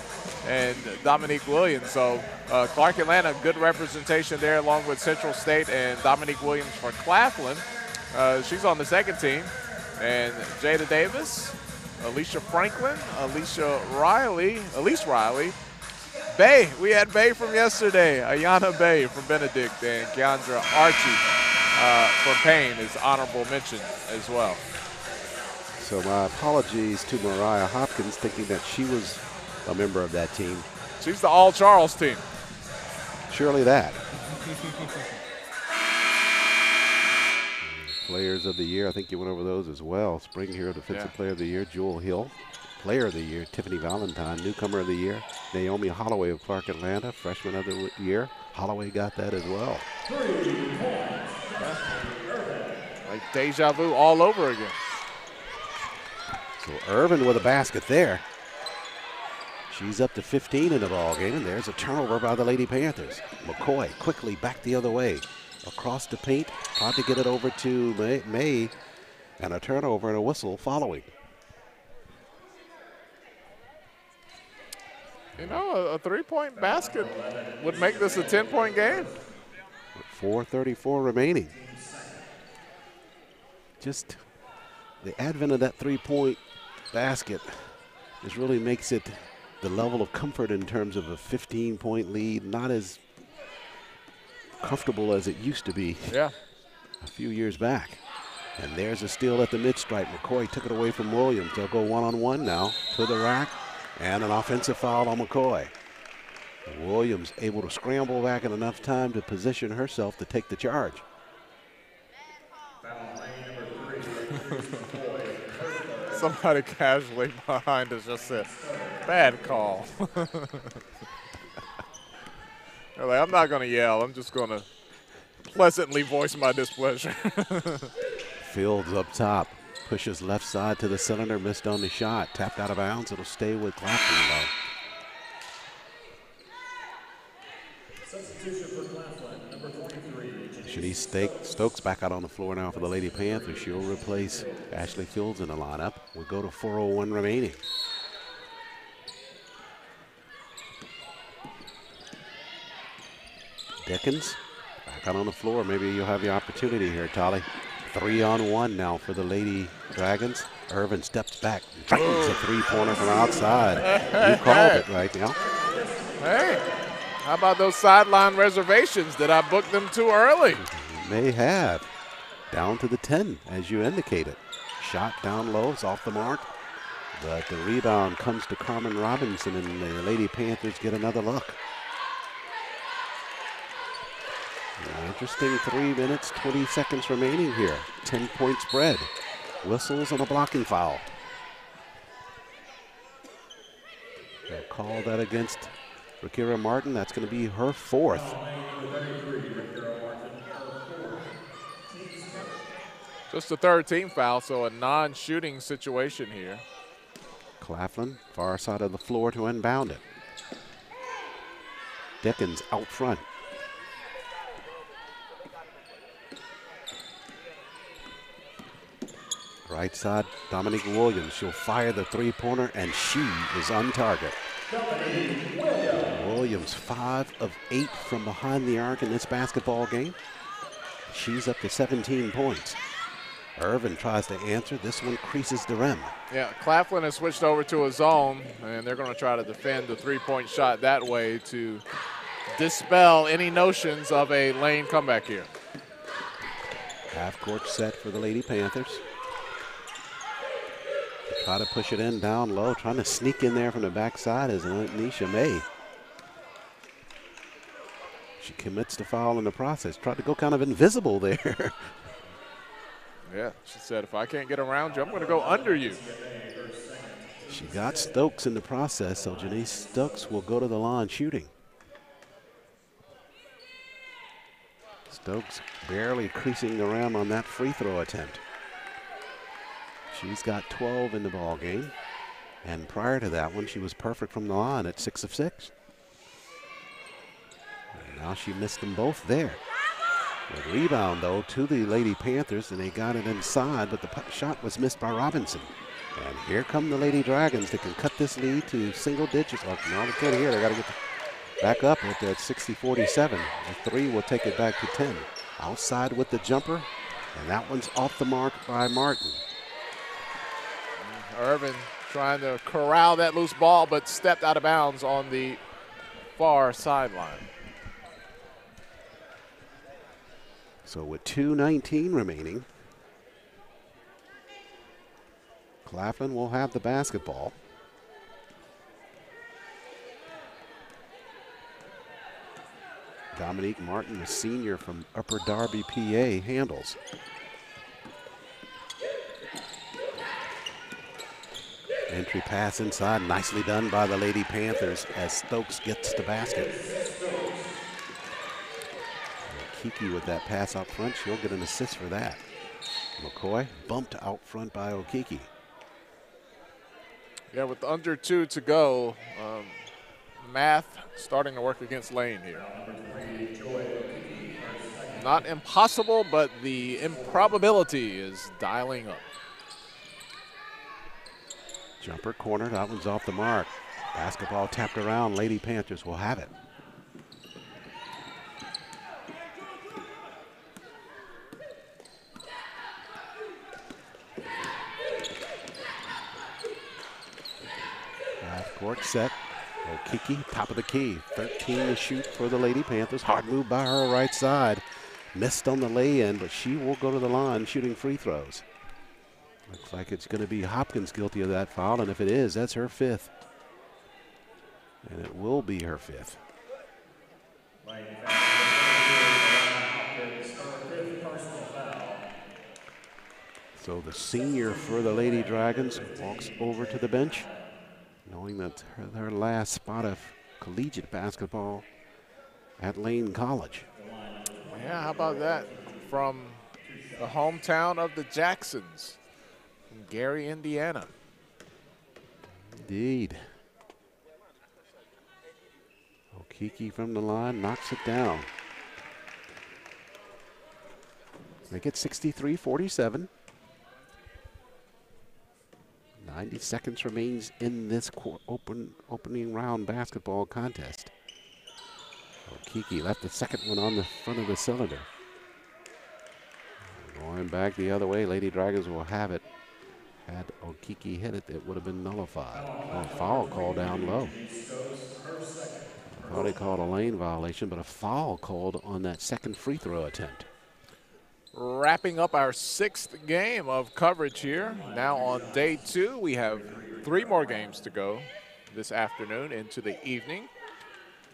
and Dominique Williams. So Clark Atlanta, good representation there along with Central State and Dominique Williams for Claflin. She's on the second team. And Jada Davis, Alicia Franklin, Elise Riley, Bay. We had Bay from yesterday. Ayana Bay from Benedict, and Keandra Archie from Payne is honorable mention as well. So my apologies to Mariah Hopkins, thinking that she was a member of that team. She's the All-Charles team. Surely that. Players of the Year, I think you went over those as well. Spring Hero Defensive Player of the Year, Jewel Hill. Player of the Year, Tiffany Valentine. Newcomer of the Year, Naomi Holloway of Clark Atlanta. Freshman of the Year, Holloway got that as well. Like deja vu all over again. So Irvin with a basket there. She's up to 15 in the ball game, and there's a turnover by the Lady Panthers. McCoy quickly back the other way. Across the paint, tried to get it over to May, and a turnover and a whistle following. You know, a three-point basket would make this a 10-point game. 4:34 remaining. Just the advent of that three-point basket just really makes it the level of comfort in terms of a 15-point lead not as comfortable as it used to be a few years back. And there's a steal at the mid-stripe. McCoy took it away from Williams. They'll go one-on-one now to the rack, and an offensive foul on McCoy. Williams able to scramble back in enough time to position herself to take the charge. Somebody casually behind us just said, bad call. They're like, I'm not going to yell. I'm just going to pleasantly voice my displeasure. Fields up top. Pushes left side to the cylinder. Missed on the shot. Tapped out of bounds. It'll stay with Claflin though. Shanice Stokes back out on the floor now for the Lady Panthers. She'll replace Ashley Fields in the lineup. We'll go to 4:01 remaining. Dickens back out on the floor. Maybe you'll have the opportunity here, Tolly. 3-on-1 now for the Lady Dragons. Irvin steps back, drains a three-pointer from outside. You called it right now. Hey, how about those sideline reservations? Did I book them too early? You may have. Down to the 10, as you indicated. Shot down low, it's off the mark. But the rebound comes to Carmen Robinson, and the Lady Panthers get another look. Interesting 3 minutes, 20 seconds remaining here. 10-point spread. Whistles and a blocking foul. They'll call that against Rakira Martin. That's going to be her fourth. Just a third team foul, so a non-shooting situation here. Claflin, far side of the floor to inbound it. Dickens out front. Right side, Dominique Williams. She'll fire the three-pointer, and she is on target. Williams, 5 of 8 from behind the arc in this basketball game. She's up to 17 points. Irvin tries to answer. This one creases the rim. Yeah, Claflin has switched over to a zone, and they're going to try to defend the three-point shot that way to dispel any notions of a lane comeback here. Half-court set for the Lady Panthers. Try to push it in down low, trying to sneak in there from the backside is Anisha May. She commits the foul in the process. Tried to go kind of invisible there. Yeah, she said, if I can't get around you, I'm going to go under you. She got Stokes in the process, so Janice Stokes will go to the line shooting. Stokes barely creasing the rim on that free throw attempt. She's got 12 in the ball game, and prior to that one, she was perfect from the line at 6 of 6. And now she missed them both there. The rebound, though, to the Lady Panthers, and they got it inside, but the shot was missed by Robinson. And here come the Lady Dragons that can cut this lead to single digits. Oh, no, they can't here. They got to get back up at 60-47. The three will take it back to 10. Outside with the jumper, and that one's off the mark by Martin. Irvin trying to corral that loose ball, but stepped out of bounds on the far sideline. So with 2:19 remaining, Claflin will have the basketball. Dominique Martin, a senior from Upper Darby, PA, handles. Entry pass inside, nicely done by the Lady Panthers as Stokes gets the basket. Kiki with that pass up front, she'll get an assist for that. McCoy bumped out front by Okiki. Yeah, with under 2 to go, math starting to work against Lane here. Not impossible, but the improbability is dialing up. Jumper corner, that one's off the mark. Basketball tapped around, Lady Panthers will have it. Half court set. Okiki, top of the key. 13 to shoot for the Lady Panthers. Hard move by her right side. Missed on the lay-in, but she will go to the line shooting free throws. Looks like it's going to be Hopkins guilty of that foul, and if it is, that's her 5th. And it will be her 5th. So the senior for the Lady Dragons walks over to the bench, knowing that her last spot of collegiate basketball at Lane College. Yeah, how about that? From the hometown of the Jacksons, from Gary, Indiana. Indeed. Okiki from the line knocks it down. Make it 63-47. 90 seconds remains in this opening round basketball contest. Okiki left the second one on the front of the cylinder. Going back the other way, Lady Dragons will have it. Had Okiki hit it, it would have been nullified. A foul called down low. I thought he called a lane violation, but a foul called on that second free throw attempt. Wrapping up our 6th game of coverage here. Now on day 2, we have 3 more games to go this afternoon into the evening.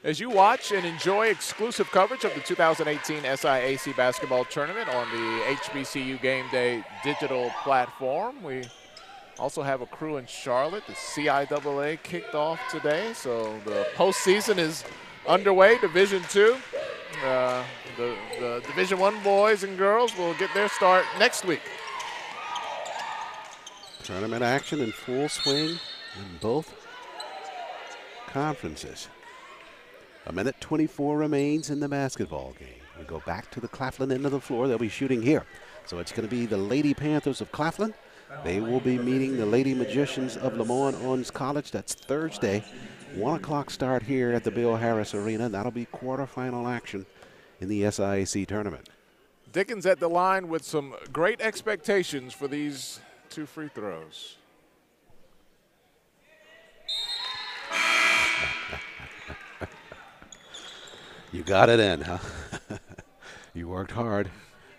As you watch and enjoy exclusive coverage of the 2018 SIAC Basketball Tournament on the HBCU Game Day digital platform, we also have a crew in Charlotte. The CIAA kicked off today, so the postseason is underway, Division II. The Division I boys and girls will get their start next week. Tournament action in full swing in both conferences. 1:24 remains in the basketball game. We go back to the Claflin end of the floor. They'll be shooting here. So it's going to be the Lady Panthers of Claflin. They will be meeting the Lady Magicians of Lamont College. That's Thursday. 1 o'clock start here at the Bill Harris Arena. That'll be quarterfinal action in the SIAC tournament. Dickens at the line with some great expectations for these 2 free throws. You got it in, huh? You worked hard,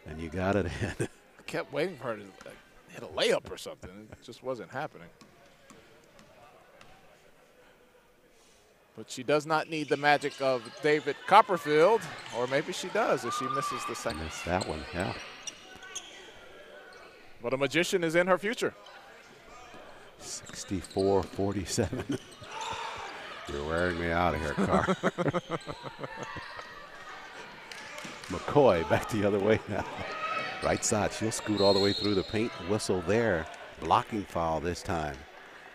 and you got it in. I kept waiting for her to hit a layup or something. It just wasn't happening. But she does not need the magic of David Copperfield, or maybe she does if she misses the second. Missed that one, yeah. But a magician is in her future. 64-47. You're wearing me out of here, Carr. McCoy back the other way now. Right side, she'll scoot all the way through the paint. Whistle there. Blocking foul this time.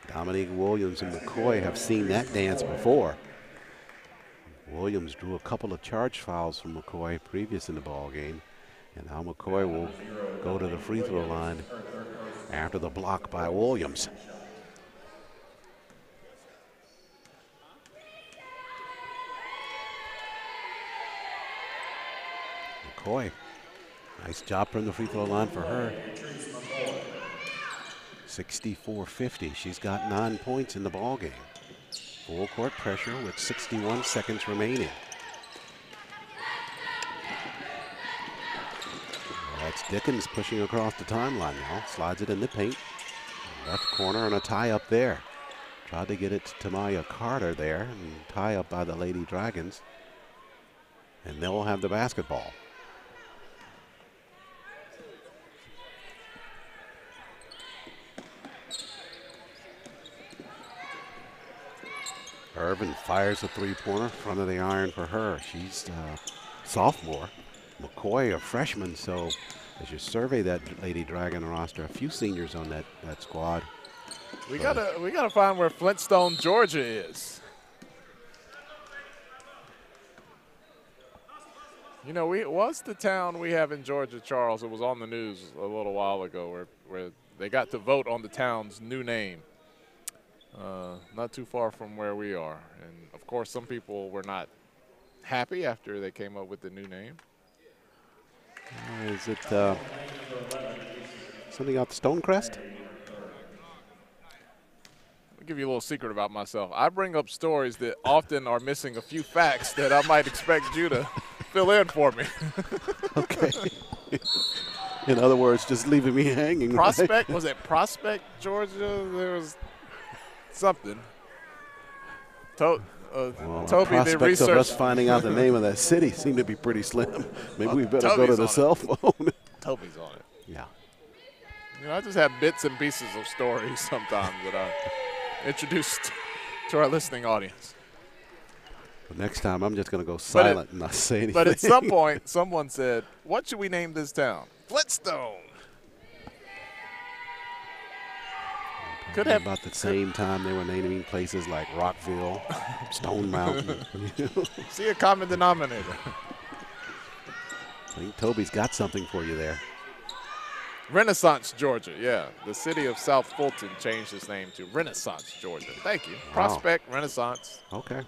Dominique Williams and McCoy have seen that dance before. Williams drew a couple of charge fouls from McCoy previous in the ball game. And now McCoy will go to the free throw line after the block by Williams. McCoy, nice job from the free throw line for her. 64-50. She's got 9 points in the ball game. Full court pressure with 61 seconds remaining. That's Dickens pushing across the timeline now. Slides it in the paint. Left corner and a tie up there. Tried to get it to Tamaya Carter there, and tie up by the Lady Dragons. And they'll have the basketball. Irvin fires a three-pointer, front of the iron for her. She's a sophomore. McCoy, a freshman, so as you survey that Lady Dragon roster, a few seniors on that squad. We gotta find where Flintstone, Georgia is. You know, what's the town we have in Georgia, Charles? It was on the news a little while ago where they got to vote on the town's new name. Not too far from where we are. And, of course, some people were not happy after they came up with the new name. Is it something out the Stonecrest? I'll give you a little secret about myself. I bring up stories that often are missing a few facts that I might expect you to fill in for me. Okay. In other words, just leaving me hanging. Prospect, right? was it Prospect, Georgia? There was something. Well, Toby did prospects of research. us finding out the name of that city seem to be pretty slim. Maybe we better go to Toby's the on cell phone. Toby's on it. Yeah. You know, I just have bits and pieces of stories sometimes that I introduced to our listening audience. But next time, I'm just going to go silent and not say anything. But at some point, someone said, what should we name this town? Flintstone. Could have about the same time they were naming places like Rockville, Stone Mountain. See a common denominator. I think Toby's got something for you there. Renaissance, Georgia. Yeah, the city of South Fulton changed its name to Renaissance, Georgia. Thank you. Wow. Prospect, Renaissance. Okay.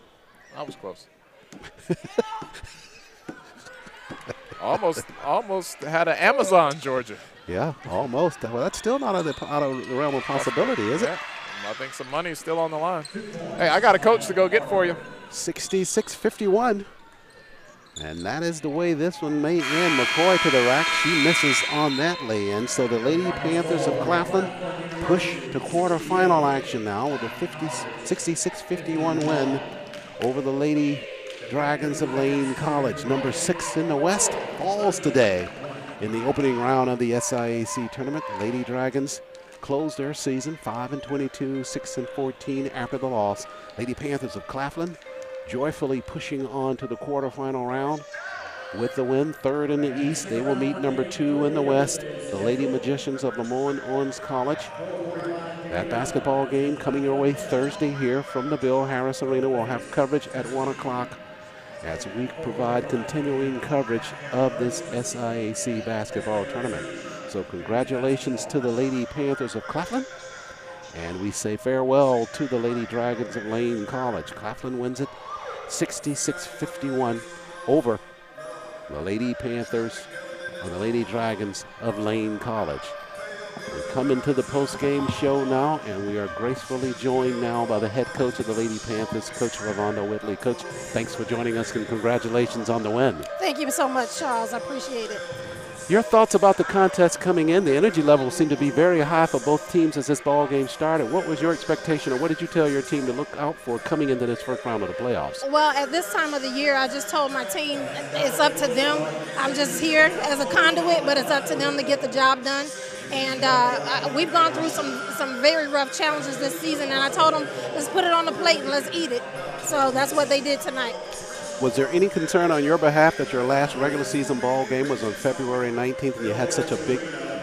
I was close. almost had an Amazon, Georgia. Yeah, almost. Well, that's still not out of the realm of possibility, is it? I think some money is still on the line. Hey, I got a coach to go get for you. 66-51. And that is the way this one may end. McCoy to the rack. She misses on that lay-in. So the Lady Panthers of Claflin push to quarterfinal action now with a 66-51 win over the Lady Dragons of Lane College. Number 6 in the West falls today in the opening round of the SIAC Tournament. The Lady Dragons closed their season 5-22, 6-14 after the loss. Lady Panthers of Claflin joyfully pushing on to the quarterfinal round with the win, 3rd in the East. They will meet number 2 in the West, the Lady Magicians of Lemoyne Owens College. That basketball game coming your way Thursday here from the Bill Harris Arena. We'll have coverage at 1 o'clock as we provide continuing coverage of this SIAC basketball tournament. So congratulations to the Lady Panthers of Claflin. And we say farewell to the Lady Dragons of Lane College. Claflin wins it 66-51 over the Lady Panthers or the Lady Dragons of Lane College. We come into the post-game show now, and we are gracefully joined now by the head coach of the Lady Panthers, Coach Ravonda Whitley. Coach, thanks for joining us, and congratulations on the win. Thank you so much, Charles. I appreciate it. Your thoughts about the contest coming in? The energy levels seem to be very high for both teams as this ball game started. What was your expectation, or what did you tell your team to look out for coming into this first round of the playoffs? Well, at this time of the year, I just told my team it's up to them. I'm just here as a conduit, but it's up to them to get the job done. And we've gone through some very rough challenges this season, and I told them, let's put it on the plate and let's eat it. So that's what they did tonight. Was there any concern on your behalf that your last regular season ball game was on February 19th and you had such a big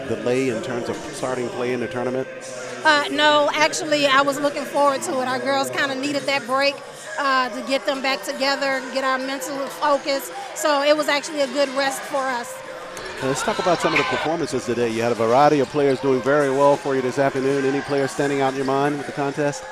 delay in terms of starting play in the tournament? No, actually, I was looking forward to it. Our girls kind of needed that break to get them back together, get our mental focus. So it was actually a good rest for us. Let's talk about some of the performances today. You had a variety of players doing very well for you this afternoon. Any players standing out in your mind with the contest?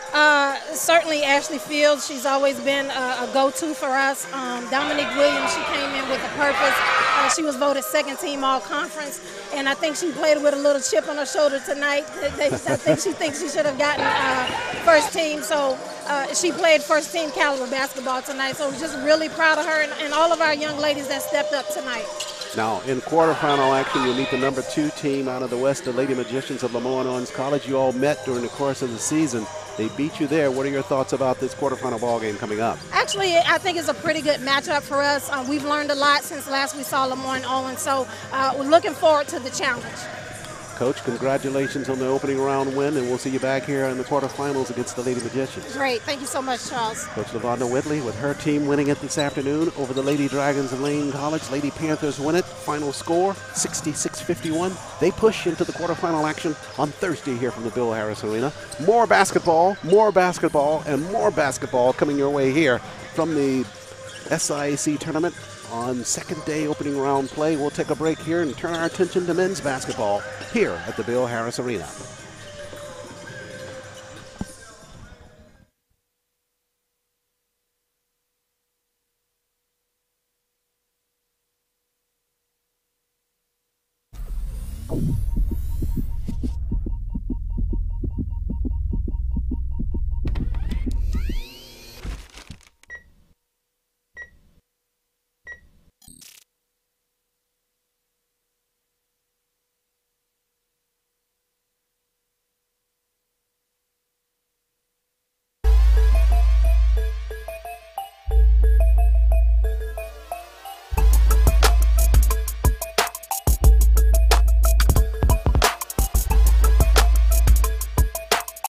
Certainly Ashley Fields. She's always been a go-to for us. Dominique Williams, she came in with a purpose. She was voted second team all-conference, and I think she played with a little chip on her shoulder tonight. I think she thinks she should have gotten first team, so she played first team caliber basketball tonight. So we're just really proud of her and all of our young ladies that stepped up tonight. Now, in quarterfinal action, you'll meet the number 2 team out of the West, the Lady Magicians of Lemoyne Owens College. You all met during the course of the season. They beat you there. What are your thoughts about this quarterfinal ball game coming up? Actually, I think it's a pretty good matchup for us. We've learned a lot since last we saw Lemoyne Owens, so we're looking forward to the challenge. Coach, congratulations on the opening round win, and we'll see you back here in the quarterfinals against the Lady Magicians. Great. Thank you so much, Charles. Coach LaVonda Whitley with her team winning it this afternoon over the Lady Dragons of Lane College. Lady Panthers win it. Final score, 66-51. They push into the quarterfinal action on Thursday here from the Bill Harris Arena. More basketball, and more basketball coming your way here from the SIAC Tournament. On second day opening round play, we'll take a break here and turn our attention to men's basketball here at the Bill Harris Arena.